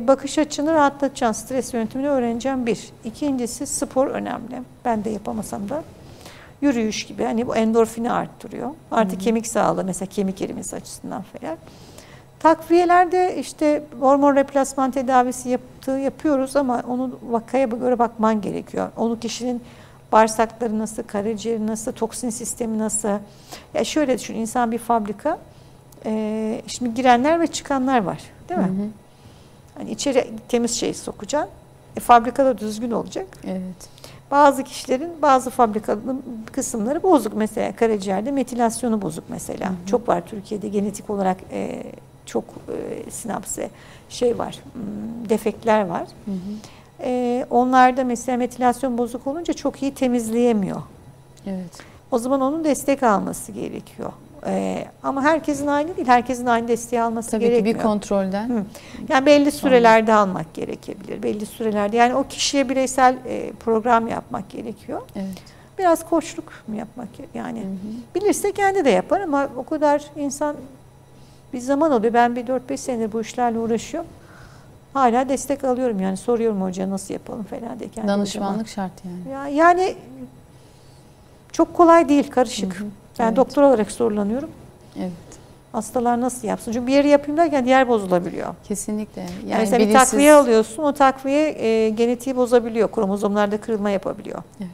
bakış açını rahatlatacaksın. Stres yönetimini öğreneceğim bir. İkincisi spor önemli. Ben de yapamasam da yürüyüş gibi. Hani bu endorfini arttırıyor. Artık kemik sağlığı mesela kemik erimesi açısından falan. Takviyelerde işte hormon replasman tedavisi yapıyoruz ama onu vakaya göre bakman gerekiyor. Onu kişinin bağırsakları nasıl, karaciğeri nasıl, toksin sistemi nasıl? Ya şöyle düşün, insan bir fabrika. Şimdi girenler ve çıkanlar var, değil mi? Hı hı. Hani içeri temiz şey sokacaksın. Fabrikada düzgün olacak. Evet. Bazı kişilerin bazı fabrikanın kısımları bozuk, mesela karaciğerde metilasyonu bozuk mesela. Hı hı. Çok var Türkiye'de genetik olarak çok sinapse var, defektler var. Hı hı. Onlarda mesela metilasyon bozuk olunca çok iyi temizleyemiyor. Evet. O zaman onun destek alması gerekiyor. Ama herkesin aynı değil. Herkesin aynı desteği alması gerekmiyor. Tabii ki bir kontrolden. Hı. Yani belli sürelerde almak gerekebilir. Belli sürelerde. Yani o kişiye bireysel program yapmak gerekiyor. Evet. Biraz koçluk mu yapmak yani. Hı hı. Bilirse kendi de yapar ama o kadar insan bir zaman oluyor. Ben bir 4-5 senedir bu işlerle uğraşıyorum. Hala destek alıyorum yani. Soruyorum hocaya nasıl yapalım falan diye. Kendi danışmanlık şart yani. Yani çok kolay değil, karışık. Hı hı. Ben evet. doktor olarak sorulanıyorum. Evet. Hastalar nasıl yapsın? Çünkü bir yeri yapayım derken diğer bozulabiliyor. Kesinlikle. Yani mesela bir takviye alıyorsun, o takviye genetiği bozabiliyor. Kromozomlarda kırılma yapabiliyor. Evet.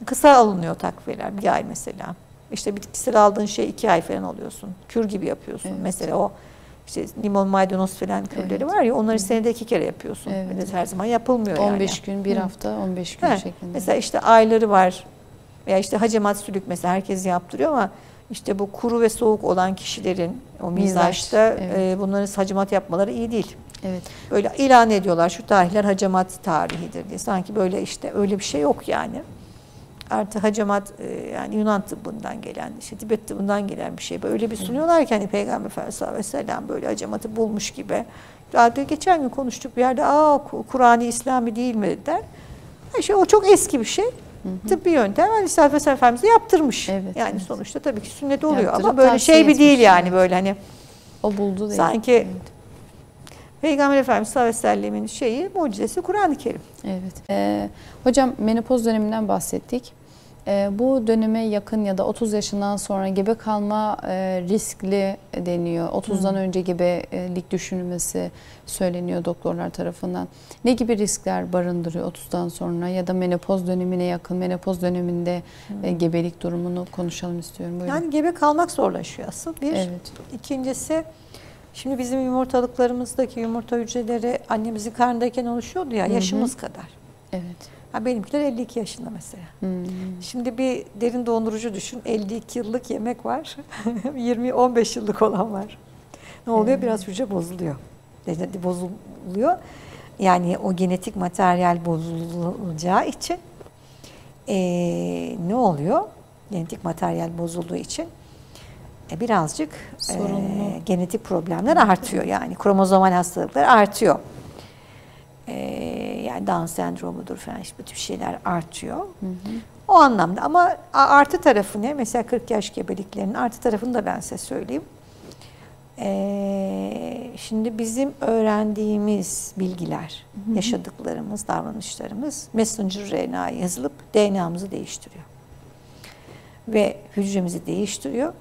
Kısa alınıyor takviyeler, bir ay mesela. İşte bitkisel aldığın şey 2 ay falan alıyorsun. Kür gibi yapıyorsun. Evet. Mesela o işte limon maydanoz falan kürleri var ya, onları senede 2 kere yapıyorsun. Evet. Her zaman yapılmıyor 15 gün, bir hafta, 15 gün şeklinde. Mesela işte ayları var. Veya işte hacamat sülük mesela herkes yaptırıyor ama işte bu kuru ve soğuk olan kişilerin o mizaçta bunların hacamat yapmaları iyi değil. Evet. Böyle ilan ediyorlar, şu tarihler hacamat tarihidir diye. Sanki böyle işte öyle bir şey yok yani. Artı hacamat yani Yunan tıbbından gelen, işte Tibet tıbbından gelen bir şey. Böyle bir sunuyorlar ki hani Peygamber Efendimiz sallallahu aleyhi ve sellem böyle hacamatı bulmuş gibi. Radyo geçen gün konuştuk bir yerde, Kur'an-ı İslami değil mi dediler. O çok eski bir şey. Hı-hı. Tıbbi yöntem Aleyhisselatü Vesselam Efendimiz de yaptırmış. Evet, yani sonuçta tabii ki sünnet oluyor. Yaptırıp ama böyle şey bir değil yani böyle hani. O buldu değil. Sanki Peygamber Efendimiz sallallahu aleyhi ve sellemin mucizesi Kur'an-ı Kerim. Evet. Hocam menopoz döneminden bahsettik. Bu döneme yakın ya da 30 yaşından sonra gebe kalma riskli deniyor. 30'dan önce gebelik düşünülmesi söyleniyor doktorlar tarafından. Ne gibi riskler barındırıyor 30'dan sonra ya da menopoz dönemine yakın, menopoz döneminde gebelik durumunu konuşalım istiyorum. Buyurun. Yani gebe kalmak zorlaşıyor asıl. Evet. İkincisi, şimdi bizim yumurtalıklarımızdaki yumurta hücreleri annemizin karnındayken oluşuyordu ya, yaşımız kadar. Evet. Benimkiler 52 yaşında mesela. Şimdi bir derin dondurucu düşün. 52 yıllık yemek var. 20-15 yıllık olan var. Ne oluyor? Biraz hücre bozuluyor. Bozuluyor. Yani o genetik materyal bozulacağı için ne oluyor? Genetik materyal bozulduğu için birazcık genetik problemler artıyor. Yani kromozomal hastalıklar artıyor. Yani Down sendromudur falan, işte bu tür şeyler artıyor. Hı hı. O anlamda ama artı tarafı ne? Mesela 40 yaş gebeliklerinin artı tarafını da ben size söyleyeyim. Şimdi bizim öğrendiğimiz bilgiler, yaşadıklarımız, davranışlarımız messenger RNA'ya yazılıp DNA'mızı değiştiriyor. Ve hücremizi değiştiriyor.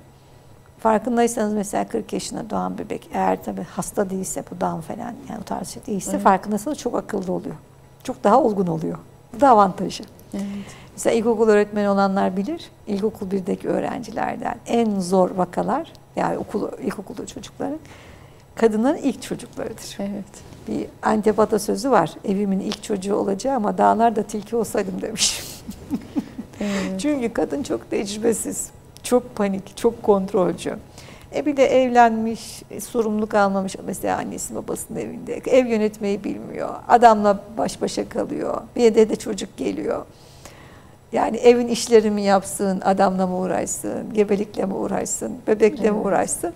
Farkındaysanız mesela 40 yaşında doğan bebek eğer tabii hasta değilse, bu Down falan yani o tarz şey değilse, farkındaysanız çok akıllı oluyor. Çok daha olgun oluyor. Bu da avantajı. Evet. Mesela ilkokul öğretmeni olanlar bilir. İlkokul 1'deki öğrencilerden en zor vakalar, yani ilkokulda çocukların, kadınların ilk çocuklarıdır. Evet. Bir Antep atasözü var. Evimin ilk çocuğu olacağı ama dağlarda tilki olsaydım demiş. Evet. Çünkü kadın çok tecrübesiz, çok panik, çok kontrolcü. Bir de evlenmiş, sorumluluk almamış mesela annesi babasının evinde. Ev yönetmeyi bilmiyor. Adamla baş başa kalıyor. Bir de çocuk geliyor. Yani evin işlerini mi yapsın, adamla mı uğraşsın, gebelikle mi uğraşsın, bebekle mi uğraşsın?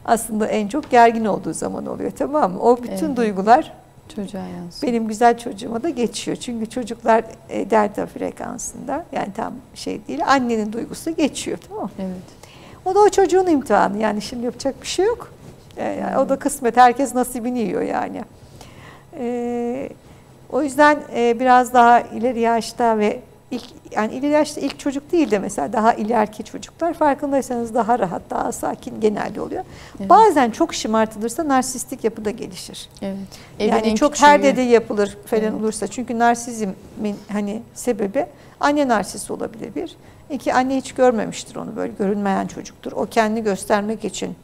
Aslında en çok gergin olduğu zaman oluyor, tamam mı? O bütün duygular çocuğa yansıyor. Benim güzel çocuğuma da geçiyor. Çünkü çocuklar delta frekansında, yani tam şey değil, annenin duygusu geçiyor, tamam mı? Evet. O da o çocuğun imtihanı. Yani şimdi yapacak bir şey yok. Yani o da kısmet. Herkes nasibini yiyor yani. O yüzden biraz daha ileri yaşta ve yani ileri yaşta ilk çocuk değil de mesela daha ileriki çocuklar farkındaysanız daha rahat, daha sakin genelde oluyor. Evet. Bazen çok şımartılırsa narsistik yapı da gelişir. Evet. Yani çok her dediği yapılır falan olursa. Çünkü narsizmin hani sebebi anne narsist olabilir bir. İki, anne hiç görmemiştir onu, böyle görünmeyen çocuktur. O kendini göstermek için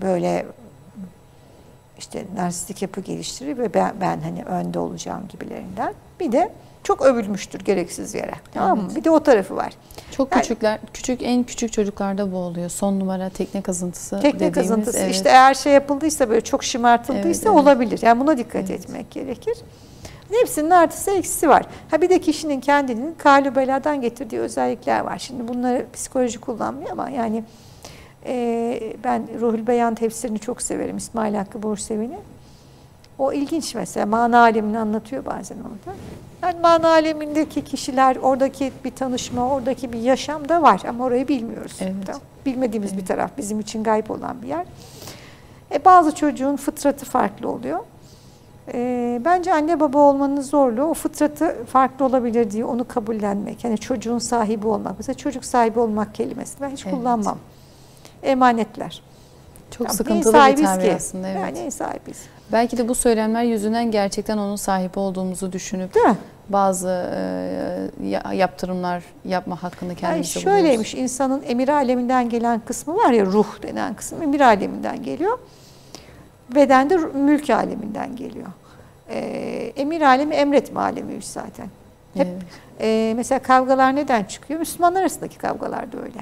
böyle işte narsistik yapı geliştirir ve ben hani önde olacağım gibilerinden. Bir de çok övülmüştür gereksiz yere. Evet. Tamam mı? Bir de o tarafı var. Çok yani, en küçük çocuklarda bu oluyor. Son numara tekne kazıntısı Tekne kazıntısı. Evet. İşte eğer şey yapıldıysa, böyle çok şımartıldıysa olabilir. Yani buna dikkat etmek gerekir. Hepsinin artısı eksisi var. Ha bir de kişinin kendinin kâlü beladan getirdiği özellikler var. Şimdi bunları psikoloji kullanmıyor ama yani ben Ruhul Beyan tefsirini çok severim. İsmail Hakkı Bursevi'nin. O ilginç mesela. Mana alemini anlatıyor bazen orada. Yani mana alemindeki kişiler, oradaki bir tanışma, oradaki bir yaşam da var. Ama orayı bilmiyoruz. Evet. Tamam. Bilmediğimiz bir taraf. Bizim için gayb olan bir yer. Bazı çocuğun fıtratı farklı oluyor. Bence anne baba olmanın zorluğu o fıtratı farklı olabilir diye onu kabullenmek. Yani çocuğun sahibi olmak. Mesela çocuk sahibi olmak kelimesini ben hiç kullanmam. Emanetler. Çok sıkıntılı bir tabir aslında. Evet. Yani en sahibiz. Belki de bu söylemler yüzünden gerçekten onun sahip olduğumuzu düşünüp bazı yaptırımlar yapma hakkını kendimize buluyoruz. Şöyleymiş, insanın emir aleminden gelen kısmı var ya, ruh denen kısım emir aleminden geliyor. Beden de mülk aleminden geliyor. Emir alemi emretme alemiymiş zaten. Hep mesela kavgalar neden çıkıyor? Müslümanlar arasındaki kavgalar da öyle.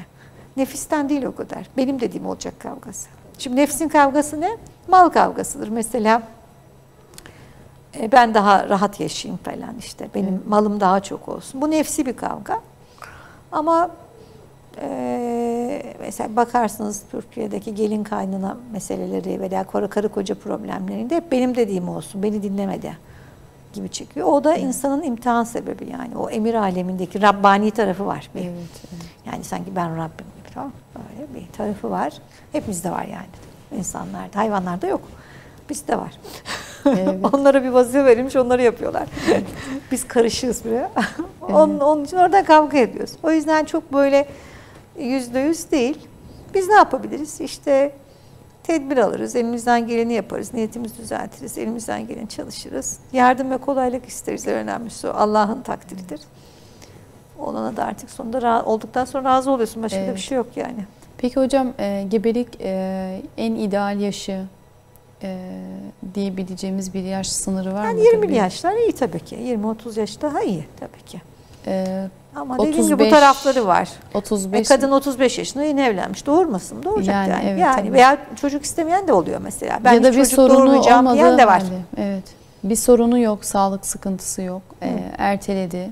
Nefisten değil o kadar. Benim dediğim olacak kavgası. Şimdi nefsin kavgası ne? Mal kavgasıdır. Mesela ben daha rahat yaşayayım falan işte. Benim malım daha çok olsun. Bu nefsi bir kavga. Ama mesela bakarsınız Türkiye'deki gelin kaynana meseleleri veya karı koca problemlerinde hep benim dediğim olsun, beni dinlemedi gibi çıkıyor. O da insanın imtihan sebebi yani. O emir alemindeki Rabbani tarafı var. Evet. Yani sanki ben Rabbim gibi, tamam. Böyle bir tarafı var. Hepimizde var yani. İnsanlarda, hayvanlarda yok. Bizde var. Evet. Onlara bir vazife verilmiş, onları yapıyorlar. Biz karışığız buraya. Onun için orada kavga ediyoruz. O yüzden çok böyle %100 değil. Biz ne yapabiliriz? İşte tedbir alırız, elimizden geleni yaparız, niyetimizi düzeltiriz, elimizden geleni çalışırız. Yardım ve kolaylık isteriz, en önemlisi o. Allah'ın takdiridir. Olana da artık sonunda olduktan sonra razı oluyorsun. Başka da bir şey yok yani. Peki hocam, gebelik en ideal yaşı diyebileceğimiz bir yaş sınırı var mı? Yani 20'li yaşlar iyi tabii ki. 20-30 yaş daha iyi tabii ki. Ama 35, dediğim gibi bu tarafları var. 35 kadın 35 yaşında yeni evlenmiş. Doğurmasın mı? Doğuracak yani. Evet, yani veya çocuk istemeyen de oluyor mesela. Ben ya da bir çocuk doğurmayacağım diyen de var. Evet. Bir sorunu yok, sağlık sıkıntısı yok. Erteledi.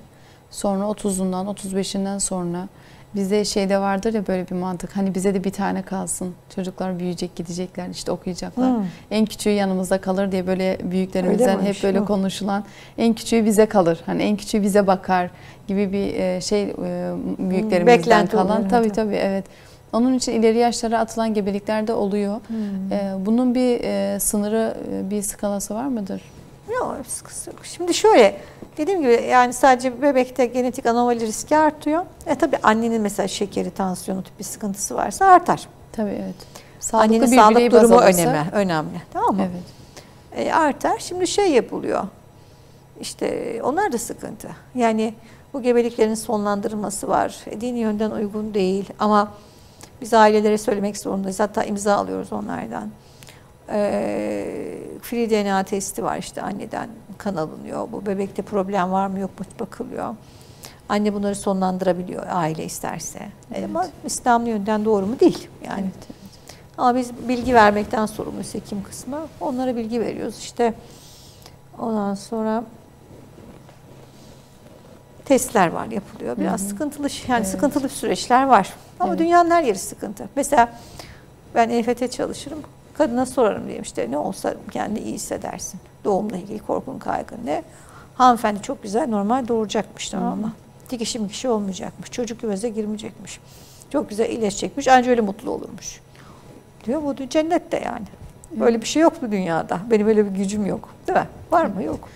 Sonra 30'undan, 35'inden sonra bizde şeyde vardır ya böyle bir mantık. Hani bize de bir tane kalsın. Çocuklar büyüyecek, gidecekler, işte okuyacaklar. En küçüğü yanımızda kalır diye böyle büyüklerimizden hep böyle konuşulan. En küçüğü bize kalır. Hani en küçüğü bize bakar gibi bir büyüklerimizden kalan. Tabii evet. Onun için ileri yaşlara atılan gebeliklerde oluyor. Bunun bir sınırı, bir skalası var mıdır? Yok, şimdi şöyle, dediğim gibi yani sadece bebekte genetik anomali riski artıyor. Tabii annenin mesela şekeri, tansiyonu tip bir sıkıntısı varsa artar. Tabii evet. Annenin sağlık durumu önemli. Tamam mı? Evet. Artar. Şimdi şey yapılıyor. İşte onlar da sıkıntı. Yani bu gebeliklerin sonlandırılması var. Dini yönden uygun değil ama biz ailelere söylemek zorundayız. Hatta imza alıyoruz onlardan. Free DNA testi var, işte anneden kan alınıyor. Bu bebekte problem var mı yok mu bakılıyor. Anne bunları sonlandırabiliyor aile isterse. Ama İslam'ın yönden doğru mu değil yani. Evet. Ama biz bilgi vermekten sorumluyuz hekim kısmı. Onlara bilgi veriyoruz işte. Ondan sonra testler var, yapılıyor. Biraz sıkıntılı sıkıntılı süreçler var. Ama dünyanın her yeri sıkıntı. Mesela ben EFT çalışırım. Kadına sorarım diyeyim işte ne olsa kendini iyi hissedersin. Doğumla ilgili korkun, kaygın ne? Hanımefendi çok güzel normal doğuracakmış, tamam mı? Dikişi olmayacakmış. Çocuk küveze girmeyecekmiş. Çok güzel iyileşecekmiş. Anca öyle mutlu olurmuş. Diyor bu cennette yani. Böyle bir şey yok bu dünyada. Benim öyle bir gücüm yok. Değil mi? Var mı? Yok.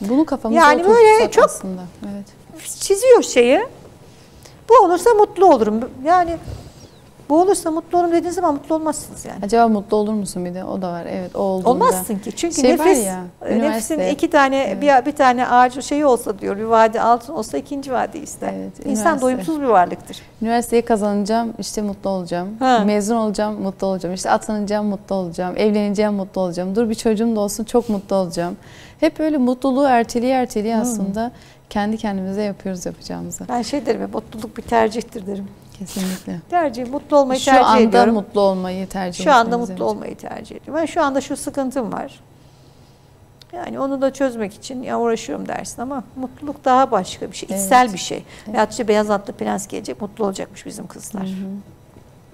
Bunu kafamıza yani böyle çok aslında. Evet. Çiziyor şeyi. Bu olursa mutlu olurum. Yani bu olursa mutlu olurum dediğiniz zaman mutlu olmazsınız yani. Acaba mutlu olur musun bir de? O da var. Evet, o olduğunda. Olmazsın ki. Çünkü nefsin iki tane bir tane ağaç şeyi olsa diyor. Bir vadi altın olsa ikinci vadi ister. Evet, İnsan doyumsuz bir varlıktır. Üniversiteyi kazanacağım, işte mutlu olacağım. Mezun olacağım, mutlu olacağım. İşte atanacağım, mutlu olacağım. Evleneceğim, mutlu olacağım. Dur bir çocuğum da olsun, çok mutlu olacağım. Hep öyle mutluluğu erteliye aslında kendi kendimize yapıyoruz yapacağımızı. Ben derim, mutluluk bir tercihtir derim. Kesinlikle. Mutlu olmayı tercih ediyorum. Şu anda mutlu olmayı tercih ediyorum. Şu anda mutlu olmayı tercih ediyorum. Ben şu anda şu sıkıntım var. Yani onu da çözmek için ya uğraşıyorum dersin ama mutluluk daha başka bir şey. İçsel bir şey. Evet. Veyahut işte beyaz atlı prens gelecek, mutlu olacakmış bizim kızlar.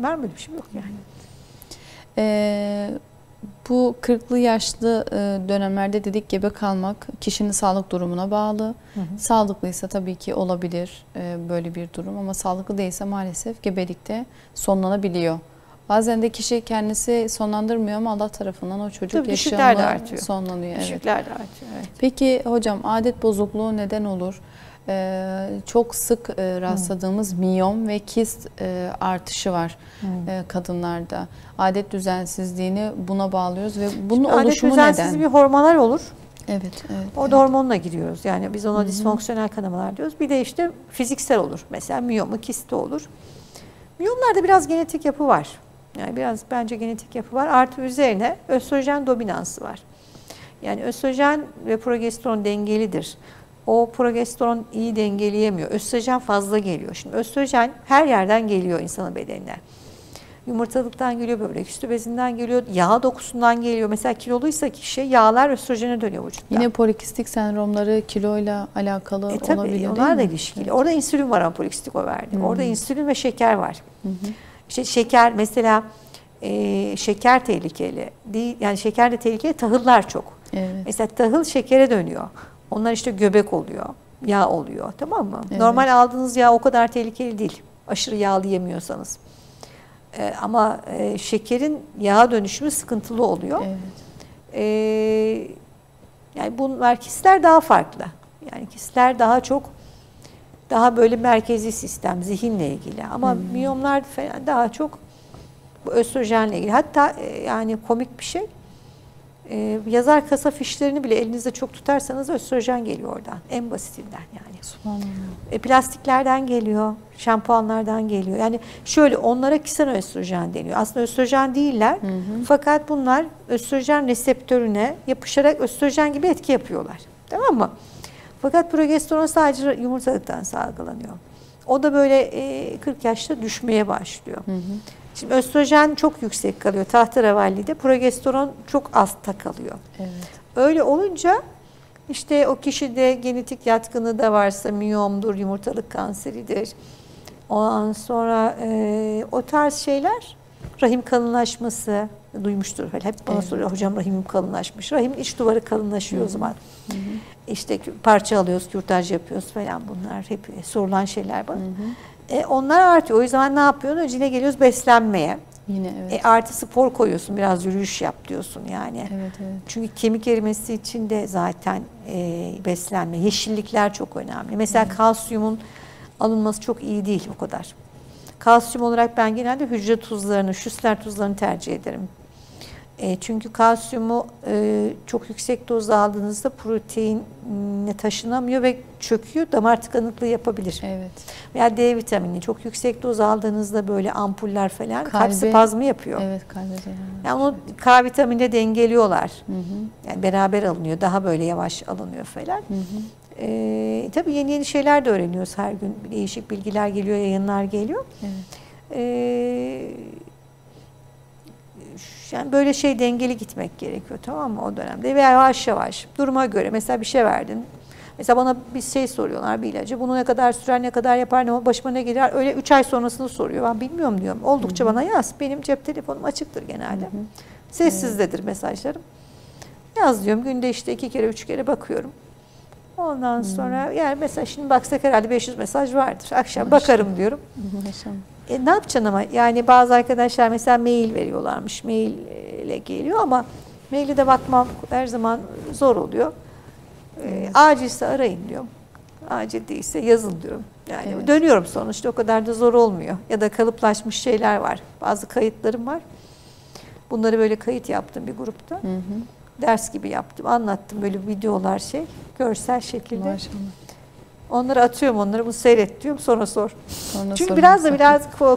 Var mı böyle bir şey? Yok yani. Bu 40'lı yaşlı dönemlerde dedik gebe kalmak kişinin sağlık durumuna bağlı. Sağlıklıysa tabii ki olabilir böyle bir durum ama sağlıklı değilse maalesef gebelikte sonlanabiliyor. Bazen de kişi kendisi sonlandırmıyor ama Allah tarafından o çocuk yaşamı sonlanıyor. Düşükler de artıyor. Evet. Peki hocam adet bozukluğu neden olur? Çok sık rastladığımız miyom ve kist artışı var kadınlarda. Adet düzensizliğini buna bağlıyoruz ve bunun oluşumu neden? Adet düzensizliği bir hormonal olur. Evet. Orada hormonla giriyoruz. Yani biz ona disfonksiyonel kanamalar diyoruz. Bir de işte fiziksel olur. Mesela miyomu, kisti olur. Miyomlarda biraz genetik yapı var. Yani biraz bence genetik yapı var. Artı üzerine östrojen dominansı var. Yani östrojen ve progesteron dengelidir. O progesteron iyi dengeleyemiyor. Östrojen fazla geliyor. Şimdi östrojen her yerden geliyor insanın bedenine. Yumurtalıktan geliyor, böbrek üstü bezinden geliyor, yağ dokusundan geliyor. Mesela kiloluysa kişi yağlar östrojene dönüyor vücutta. Yine polikistik sendromları kiloyla alakalı olabilir onlar da ilişkili. Evet. Orada insülin var ama polikistik overde. Orada insülin ve şeker var. İşte şeker mesela şeker tehlikeli değil. Yani şeker de tehlikeli, tahıllar çok. Evet. Mesela tahıl şekere dönüyor. Onlar işte göbek oluyor, yağ oluyor, tamam mı? Evet. Normal aldığınız yağ o kadar tehlikeli değil. Aşırı yağlı yemiyorsanız. Ama şekerin yağa dönüşümü sıkıntılı oluyor. Evet. Yani bunlar kistler daha farklı. Yani kistler daha böyle merkezi sistem, zihinle ilgili. Ama miyomlar daha çok bu östrojenle ilgili. Hatta yani komik bir şey. Yazar kasa fişlerini bile elinizde çok tutarsanız östrojen geliyor oradan. En basitinden yani. Plastiklerden geliyor, şampuanlardan geliyor. Yani şöyle onlara ksenoöstrojen deniyor. Aslında östrojen değiller. Fakat bunlar östrojen reseptörüne yapışarak östrojen gibi etki yapıyorlar. Tamam mı? Fakat progesteron sadece yumurtalıktan salgılanıyor. O da böyle 40 yaşta düşmeye başlıyor. Şimdi östrojen çok yüksek kalıyor tahterevalide, progesteron çok altta kalıyor. Evet. Öyle olunca işte o kişide genetik yatkınlığı da varsa miyomdur, yumurtalık kanseridir. Ondan sonra o tarz şeyler, rahim kalınlaşması duymuştur. Hep bana soruyor, hocam rahimim kalınlaşmış. Rahim iç duvarı kalınlaşıyor o zaman. İşte parça alıyoruz, kürtaj yapıyoruz falan, bunlar hep sorulan şeyler bana. Onlar artıyor. O yüzden ne yapıyorsun? Öncine geliyoruz beslenmeye. Yine evet. Artı spor koyuyorsun, biraz yürüyüş yap diyorsun yani. Evet. Çünkü kemik erimesi için de zaten beslenme, yeşillikler çok önemli. Mesela kalsiyumun alınması çok iyi değil o kadar. Kalsiyum olarak ben genelde hücre tuzlarını, Schüssler tuzlarını tercih ederim. Çünkü kalsiyumu çok yüksek dozda aldığınızda proteinle taşınamıyor ve çöküyor, damar tıkanıklığı yapabilir. Evet. Veya D vitamini çok yüksek doz aldığınızda böyle ampuller falan kalp spazmı yapıyor. Evet, kalbe yani onu K vitamini dengeliyorlar. Yani beraber alınıyor, daha böyle yavaş alınıyor falan. Tabii yeni şeyler de öğreniyoruz her gün. Değişik bilgiler geliyor, yayınlar geliyor. Evet. Yani böyle dengeli gitmek gerekiyor, tamam mı, o dönemde. Veya yavaş yavaş duruma göre mesela bir şey verdin. Mesela bana bir soruyorlar, bir ilacı. Bunu ne kadar sürer, ne kadar yapar, başıma ne gelir? Öyle 3 ay sonrasını soruyor. Ben bilmiyorum diyorum. Oldukça bana yaz. Benim cep telefonum açıktır genelde. Sessizdedir mesajlarım. Yaz diyorum. Günde işte 2 kere 3 kere bakıyorum. Ondan sonra yani mesela şimdi baksak herhalde 500 mesaj vardır. Akşam bakarım diyorum. Ne yapacaksın ama yani bazı arkadaşlar mesela mail veriyorlarmış. Mail ile geliyor ama maili de bakmam her zaman zor oluyor. Acilse arayın diyorum. Acil değilse yazın diyorum. Yani dönüyorum sonuçta, o kadar da zor olmuyor. Ya da kalıplaşmış şeyler var. Bazı kayıtlarım var. Bunları böyle kayıt yaptım bir grupta. Ders gibi yaptım. Anlattım böyle videolar görsel şekilde. Maşallah. Onları atıyorum, onları bu seyret diyorum, sonra sor. Çünkü biraz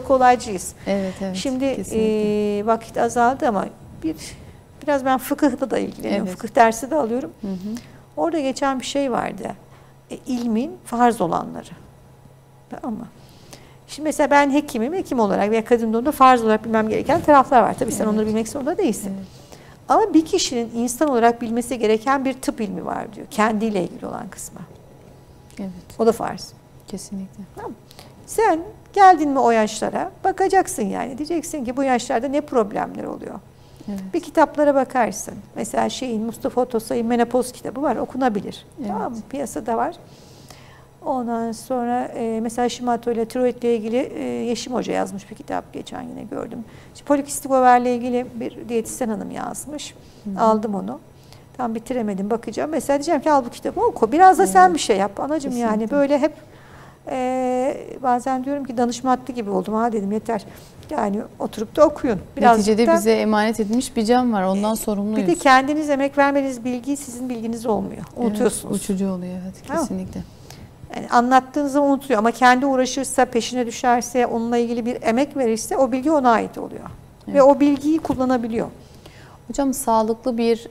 kolaycıyız. Evet. Şimdi vakit azaldı ama biraz ben fıkıhla da ilgileniyorum. Fıkıh dersi de alıyorum. Orada geçen bir şey vardı. İlmin farz olanları. Tamam mı? Şimdi mesela ben hekimim. Hekim olarak veya kadın doğumda farz olarak bilmem gereken taraflar var. Tabii sen onları bilmek zorunda değilsin. Ama bir kişinin insan olarak bilmesi gereken bir tıp ilmi var diyor. Kendiyle ilgili olan kısmı. Evet. O da farz. Kesinlikle. Tamam. Sen geldin mi o yaşlara, bakacaksın yani. Diyeceksin ki bu yaşlarda ne problemler oluyor? Bir kitaplara bakarsın. Mesela Mustafa Otosay'ın Menopoz kitabı var, okunabilir. Tamam mı? Piyasada var. Ondan sonra mesela Shimato ile tiroid ile ilgili Yeşim Hoca yazmış bir kitap, geçen yine gördüm. Polikistik overle ilgili bir diyetisyen hanım yazmış. Aldım onu. Tam bitiremedim, bakacağım. Mesela diyeceğim ki al bu kitabı oku. Biraz da sen bir şey yap anacığım. Kesinlikle. Yani böyle hep bazen diyorum ki danışma hattı gibi oldum. Ha dedim yeter. Yani oturup da okuyun. Neticede bize emanet edilmiş bir can var. Ondan sorumluyuz. Bir de kendiniz emek vermeniz bilgi sizin bilginiz olmuyor. Unutuyorsunuz. Uçucu oluyor kesinlikle. Yani anlattığınızı unutuyor ama kendi uğraşırsa, peşine düşerse, onunla ilgili bir emek verirse o bilgi ona ait oluyor. Ve o bilgiyi kullanabiliyor. Hocam sağlıklı bir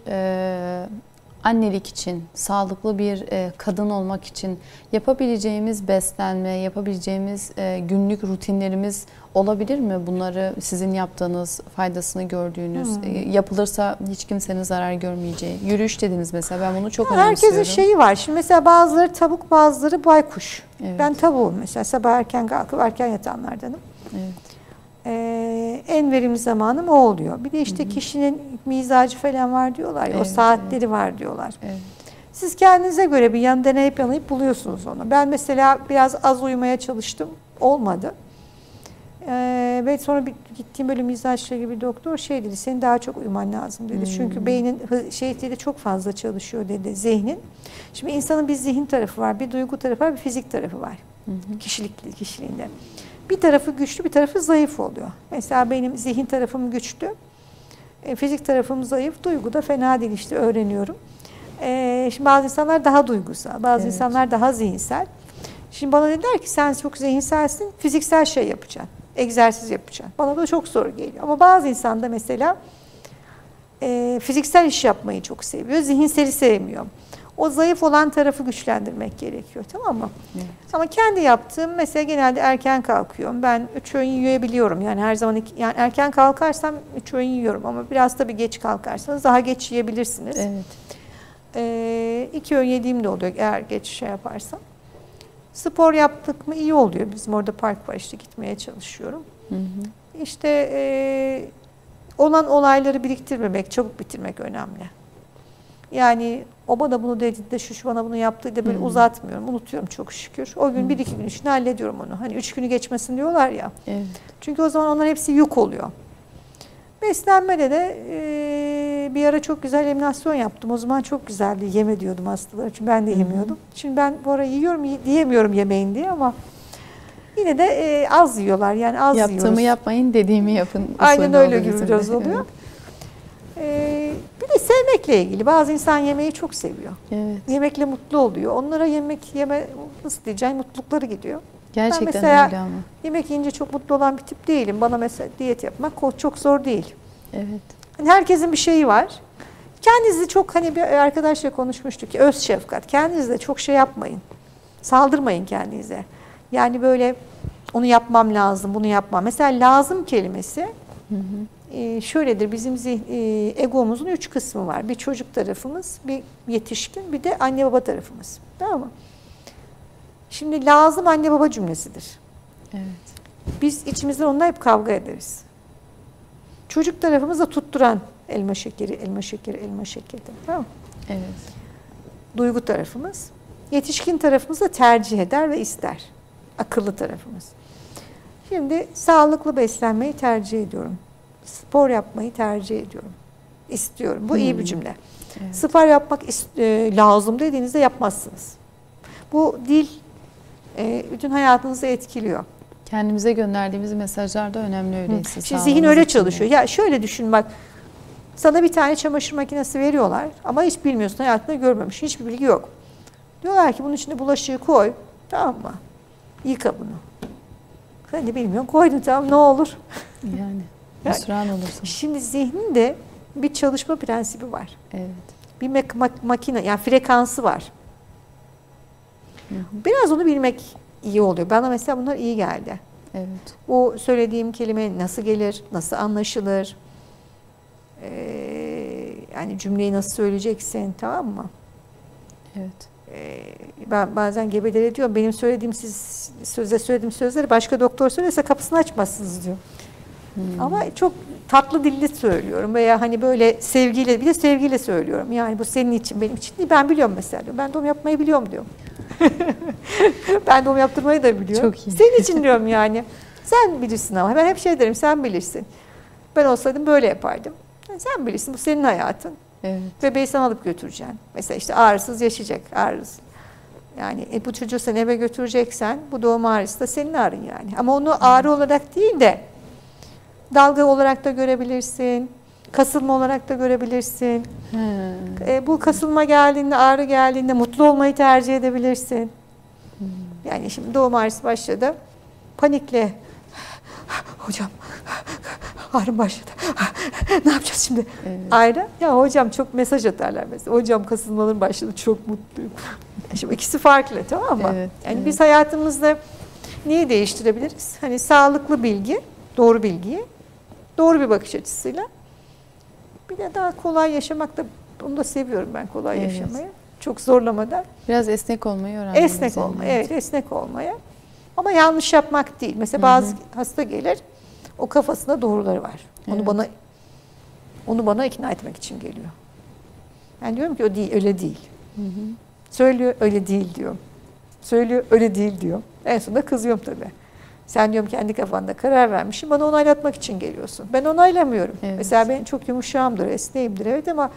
annelik için, sağlıklı bir kadın olmak için yapabileceğimiz beslenme, yapabileceğimiz günlük rutinlerimiz olabilir mi? Bunları sizin yaptığınız, faydasını gördüğünüz, yapılırsa hiç kimsenin zarar görmeyeceği. Yürüyüş dediniz mesela, ben bunu çok önemsiyorum. Herkesin şeyi var. Şimdi mesela bazıları tavuk, bazıları baykuş. Ben tavuğum mesela, sabah erken kalkıp erken yatanlardanım. En verimli zamanım o oluyor. Bir de işte kişinin mizacı falan var diyorlar ya, o saatleri var diyorlar. Siz kendinize göre bir deneyip buluyorsunuz onu. Ben mesela biraz az uyumaya çalıştım. Olmadı. Ve sonra gittiğim böyle mizaçla gibi bir doktor dedi, senin daha çok uyuman lazım dedi. Çünkü beynin dedi çok fazla çalışıyor dedi, zihnin. Şimdi insanın bir zihin tarafı var, bir duygu tarafı var, bir fizik tarafı var. Kişiliğinde. Bir tarafı güçlü, bir tarafı zayıf oluyor. Mesela benim zihin tarafım güçlü, fizik tarafım zayıf, duygu da fena değil, işte öğreniyorum. Şimdi bazı insanlar daha duygusal, bazı insanlar daha zihinsel. Şimdi bana dediler ki sen çok zihinselsin, fiziksel şey yapacaksın, egzersiz yapacaksın. Bana da çok zor geliyor. Ama bazı insan da mesela fiziksel iş yapmayı çok seviyor, zihinseli sevmiyor. O zayıf olan tarafı güçlendirmek gerekiyor, tamam mı? Ama kendi yaptığım, mesela genelde erken kalkıyorum. Ben 3 öğün yiyebiliyorum. Yani her zaman yani erken kalkarsam 3 öğün yiyorum ama biraz tabii geç kalkarsanız daha geç yiyebilirsiniz. 2 öğün yediğim de oluyor eğer geç yaparsam. Spor yaptık mı iyi oluyor. Bizim orada park var, işte gitmeye çalışıyorum. İşte olan olayları biriktirmemek, çabuk bitirmek önemli. Yani o bana bunu dedi de şu bana bunu yaptı da böyle uzatmıyorum, unutuyorum çok şükür. O gün 1-2 gün içinde hallediyorum onu. Hani 3 günü geçmesin diyorlar ya. Çünkü o zaman onların hepsi yük oluyor. Beslenmede de bir ara çok güzel eliminasyon yaptım. O zaman çok güzeldi. Yeme diyordum hastalara. Çünkü ben de yemiyordum. Şimdi ben bu ara yiyorum, diyemiyorum yemeyin diye ama yine de az yiyorlar. Yani az yiyoruz. Yaptığımı yapmayın, dediğimi yapın. Aynen öyle gibi biraz oluyor. Bir de sevmekle ilgili. Bazı insan yemeği çok seviyor. Yemekle mutlu oluyor. Onlara yeme nasıl diyeceğim, mutlulukları gidiyor. Gerçekten ben mesela öyle ama. Yemek yiyince çok mutlu olan bir tip değilim. Bana mesela diyet yapmak çok zor değil. Yani herkesin bir şeyi var. Kendinizi çok, hani bir arkadaşla konuşmuştuk ki, öz şefkat. Kendinizle çok şey yapmayın. Saldırmayın kendinize. Yani böyle onu yapmam lazım, bunu yapmam. Mesela lazım kelimesi şöyledir, bizim egomuzun 3 kısmı var. Bir çocuk tarafımız, bir yetişkin, bir de anne baba tarafımız. Tamam mı? Şimdi lazım anne baba cümlesidir. Biz içimizde onunla hep kavga ederiz. Çocuk tarafımız da tutturan elma şekeri, elma şekeri, elma şekeri. Tamam mı? Duygu tarafımız. Yetişkin tarafımız da tercih eder ve ister. Akıllı tarafımız. Şimdi sağlıklı beslenmeyi tercih ediyorum. Spor yapmayı tercih ediyorum. İstiyorum. Bu iyi bir cümle. Evet. Spor yapmak lazım dediğinizde yapmazsınız. Bu dil bütün hayatınızı etkiliyor. Kendimize gönderdiğimiz mesajlar da önemli öyleyse. Şimdi zihin öyle çalışıyor. Ya şöyle düşün bak. Sana bir tane çamaşır makinesi veriyorlar ama hiç bilmiyorsun, hayatında görmemiş, hiçbir bilgi yok. Diyorlar ki bunun içine bulaşığı koy, tamam mı? Yıka bunu. Sen de bilmiyorsun, koydun tamam, ne olur? Yani hüsran olursun. Şimdi zihninde bir çalışma prensibi var. Evet. Bir makine, yani frekansı var. Biraz onu bilmek iyi oluyor. Bana mesela bunlar iyi geldi. Evet. O söylediğim kelime nasıl gelir, nasıl anlaşılır? Yani cümleyi nasıl söyleyeceksin, tamam mı? Evet. Ben bazen gebelere diyorum, benim söylediğim söylediğim sözleri başka doktor söylese kapısını açmazsınız diyor. Ama çok tatlı dilli söylüyorum veya hani böyle sevgiyle, bir de sevgiyle söylüyorum. Yani bu senin için, benim için değil, ben biliyorum mesela diyor. Ben doğum yapmayı biliyorum diyor. Ben doğum yaptırmayı da biliyorum. Çok iyi. Senin için diyorum yani. Sen bilirsin ama ben hep şey derim, sen bilirsin. Ben olsaydım böyle yapardım. Sen bilirsin, bu senin hayatın. Evet. Bebeği sen alıp götüreceksin. Mesela işte ağrısız yaşayacak, ağrısız. Yani bu çocuğu sen eve götüreceksen bu doğum ağrısı da senin ağrın yani. Ama onu ağrı olarak değil de dalga olarak da görebilirsin. Kasılma olarak da görebilirsin. Bu kasılma geldiğinde, ağrı geldiğinde mutlu olmayı tercih edebilirsin. Yani şimdi doğum ağrısı başladı. Panikle hocam ağrım başladı. Ne yapacağız şimdi? Evet. Ayrı. Ya hocam çok mesaj atarlar mesela. Hocam kasılmalarım başladı. Çok mutluyum. Şimdi ikisi farklı, tamam mı? Evet, yani biz hayatımızda neyi değiştirebiliriz? Hani sağlıklı bilgi, doğru bilgiyi, doğru bir bakış açısıyla. Bir de daha kolay yaşamak da, onu da seviyorum ben, kolay yaşamayı. Çok zorlamadan. Biraz esnek olmayı öğrenmemiz. Esnek olmayı, evet, esnek olmaya. Ama yanlış yapmak değil. Mesela bazı hasta gelir, o kafasında doğruları var. Onu bana ikna etmek için geliyor. Ben diyorum ki o değil, öyle değil. Söylüyor, öyle değil diyor. Söylüyor, öyle değil diyor. En sonunda kızıyorum tabii. Sen diyorum kendi kafanda karar vermişsin, bana onaylatmak için geliyorsun. Ben onaylamıyorum. Evet. Mesela ben çok yumuşağımdır, esneğimdir, evet, ama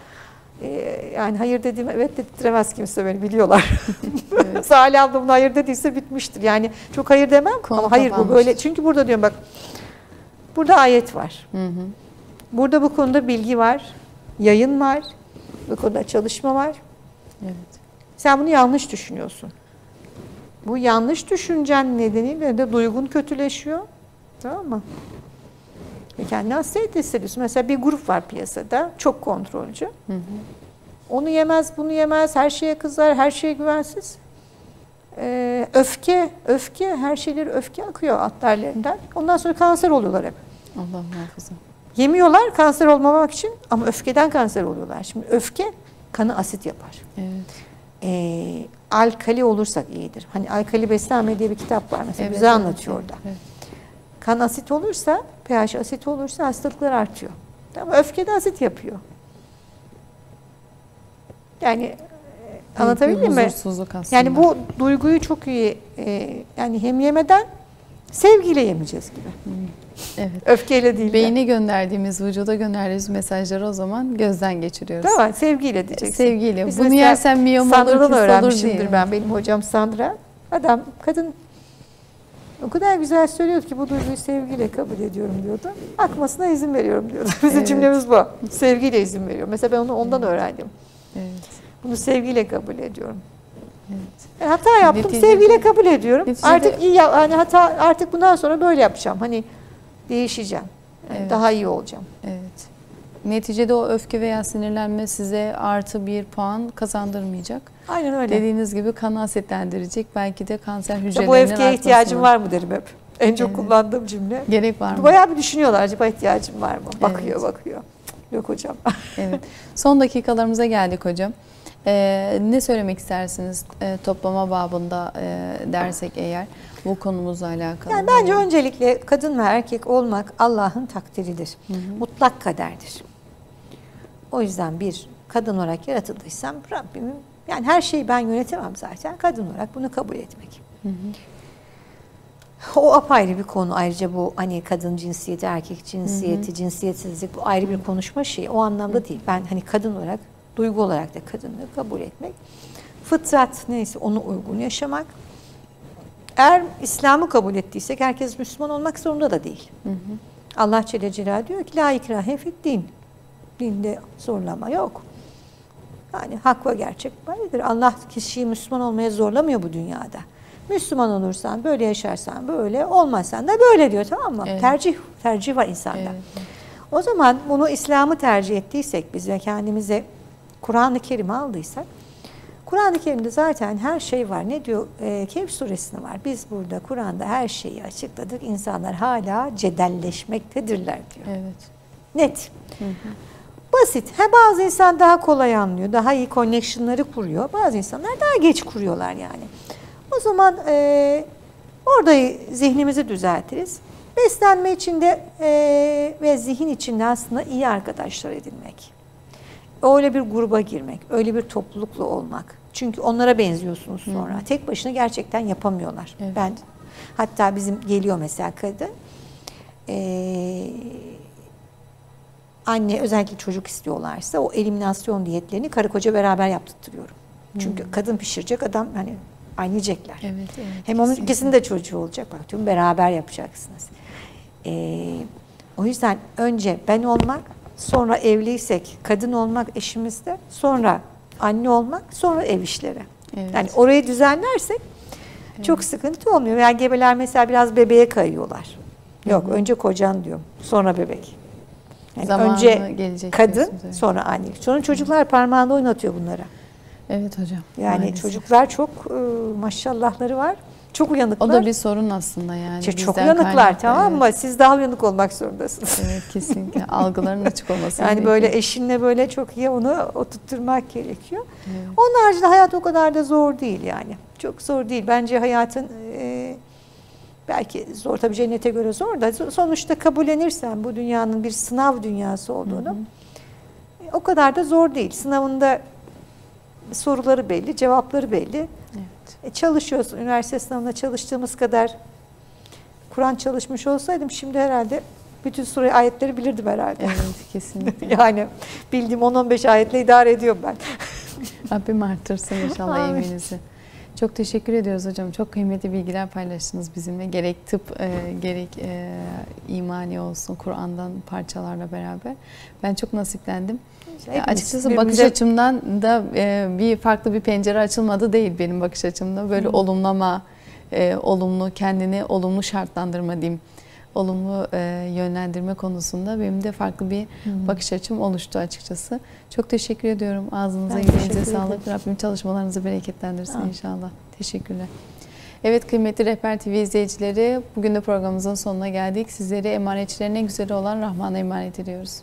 yani hayır dediğim evet dedirtemez kimse, beni biliyorlar. Evet. Salih abla buna hayır dediyse bitmiştir. Yani çok hayır demem konu ama hayır bu böyle. Çünkü burada diyorum bak, burada ayet var. Burada bu konuda bilgi var, yayın var, bu konuda çalışma var. Evet. Sen bunu yanlış düşünüyorsun. Bu yanlış düşüncen nedeniyle de duygun kötüleşiyor. Tamam mı? Ve kendini hassasiyet hissediyorsun. Mesela bir grup var piyasada, çok kontrolcü. Onu yemez, bunu yemez, her şeye kızar, her şeye güvensiz. Öfke, her şeyleri öfke akıyor arterlerinden. Ondan sonra kanser oluyorlar hep. Allah muhafaza. Yemiyorlar kanser olmamak için ama öfkeden kanser oluyorlar. Şimdi öfke kanı asit yapar. Evet. Alkali olursak iyidir. Hani Alkali Beslenme diye bir kitap var mesela, bize anlatıyor orada. Evet. Kan asit olursa, pH asit olursa hastalıklar artıyor. Ama öfke de asit yapıyor. Yani anlatabildim mi? Yani bu duyguyu çok iyi yani hem yemeden sevgiyle yemeyeceğiz gibi. Evet. Öfkeyle değil. Beyine gönderdiğimiz, vücuda gönderdiğimiz mesajları o zaman gözden geçiriyoruz. Değil mi? Sevgiyle diyeceksin. Sevgiyle. Biz bunu yersen miyom olur, Sandra'dan öğrenmişimdir diye. ben. Benim hocam Sandra. Kadın o kadar güzel söylüyordu ki bu duyguyu sevgiyle kabul ediyorum diyordu. Akmasına izin veriyorum diyordu. Bizim cümlemiz bu. Sevgiyle izin veriyorum. Mesela ben onu ondan öğrendim. Evet. Bunu sevgiyle kabul ediyorum. Evet. Hata yaptım, sevgiyle kabul ediyorum. Artık iyi, hani artık bundan sonra böyle yapacağım. Hani değişeceğim. Yani daha iyi olacağım. Evet. Neticede o öfke veya sinirlenme size artı bir puan kazandırmayacak. Aynen öyle. Dediğiniz gibi kanı asitlendirecek. Belki de kanser hücrelerinin bu öfkeye ihtiyacım var mı derim hep. En çok kullandığım cümle. Gerek var mı? Bayağı bir düşünüyorlar, acaba ihtiyacım var mı? Bakıyor. Yok hocam. Evet. Son dakikalarımıza geldik hocam. Ne söylemek istersiniz toplama babında dersek eğer bu konumuzla alakalı? Yani bence öncelikle kadın ve erkek olmak Allah'ın takdiridir. Mutlak kaderdir. O yüzden bir kadın olarak yaratıldıysam Rabbimin, yani her şeyi ben yönetemem zaten. Kadın olarak bunu kabul etmek. O apayrı bir konu. Ayrıca bu hani kadın cinsiyeti, erkek cinsiyeti, cinsiyetsizlik, bu ayrı bir konuşma şeyi. O anlamda değil. Ben hani kadın olarak Duygu olarak da kadınlığı kabul etmek. Fıtrat neyse onu uygun yaşamak. Eğer İslam'ı kabul ettiysek herkes Müslüman olmak zorunda da değil. Hı hı. Allah Celle Celaluhu diyor ki la ikrahe fi'd-din. Dinde zorlama yok. Yani hak ve gerçek böyledir. Allah kişiyi Müslüman olmaya zorlamıyor bu dünyada. Müslüman olursan, böyle yaşarsan böyle, olmazsan da böyle diyor, tamam mı? Evet. Tercih var insanda. Evet. O zaman bunu İslam'ı tercih ettiysek biz ve kendimize Kur'an-ı Kerim'i aldıysak, Kur'an-ı Kerim'de zaten her şey var. Ne diyor? Kehf suresinde var. Biz burada Kur'an'da her şeyi açıkladık. İnsanlar hala cedelleşmektedirler diyor. Evet. Net. Hı hı. Basit. Bazı insan daha kolay anlıyor. Daha iyi connection'ları kuruyor. Bazı insanlar daha geç kuruyorlar yani. O zaman orada zihnimizi düzeltiriz. Beslenme içinde ve zihin içinde aslında iyi arkadaşlar edinmek. Öyle bir gruba girmek, öyle bir toplulukla olmak. Çünkü onlara benziyorsunuz sonra. Hı-hı. Tek başına gerçekten yapamıyorlar. Evet. Hatta bizim geliyor mesela kadın. Anne özellikle çocuk istiyorlarsa o eliminasyon diyetlerini karı koca beraber yaptırtıyorum. Çünkü kadın pişirecek, adam hani aynı yiyecekler. Evet, hem onun ikisinin de çocuğu olacak. Bak diyorum, beraber yapacaksınız. O yüzden önce ben olmak, sonra evliysek kadın olmak eşimizde, sonra anne olmak, sonra ev işleri. Evet. Yani orayı düzenlersek çok sıkıntı olmuyor. Yani gebeler mesela biraz bebeğe kayıyorlar. Yok, önce kocan diyorum, sonra bebek. Yani önce kadın, sonra anne. Sonra çocuklar parmağında oynatıyor bunlara. Evet hocam. Yani maalesef. Çocuklar çok maşallahları var. Çok uyanıklar. O da bir sorun aslında yani. Çok uyanıklar, tamam mı? Evet. Siz daha uyanık olmak zorundasınız. Evet, kesinlikle. Algıların açık olması yani gerekiyor. Böyle eşinle böyle çok iyi onu oturtturmak gerekiyor. Evet. Onun haricinde hayat o kadar da zor değil yani. Çok zor değil. Bence hayatın belki zor, tabii cennete göre zor da sonuçta kabullenirsen bu dünyanın bir sınav dünyası olduğunu, o kadar da zor değil. Sınavında soruları belli, cevapları belli. Evet. Çalışıyorsun. Üniversite sınavında çalıştığımız kadar Kur'an çalışmış olsaydım şimdi herhalde bütün sure ayetleri bilirdim herhalde. Evet, kesinlikle. Yani bildiğim 10-15 ayetle idare ediyorum ben. Rabbim artırsın inşallah emeğinizi. Çok teşekkür ediyoruz hocam. Çok kıymetli bilgiler paylaştınız bizimle. Gerek tıp, gerek imani olsun, Kur'an'dan parçalarla beraber. Ben çok nasiplendim. Açıkçası bakış açımdan da bir farklı bir pencere açılmadı değil benim bakış açımda. Böyle olumlama, olumlu, kendini olumlu şartlandırma diyeyim. Olumlu yönlendirme konusunda benim de farklı bir bakış açım oluştu açıkçası. Çok teşekkür ediyorum. Ağzınıza, yüreğinize sağlık. Rabbim çalışmalarınızı bereketlendirsin inşallah. Teşekkürler. Evet kıymetli Rehber TV izleyicileri, bugün de programımızın sonuna geldik. Sizleri emanetçilerin en güzeli olan Rahman'a emanet ediyoruz.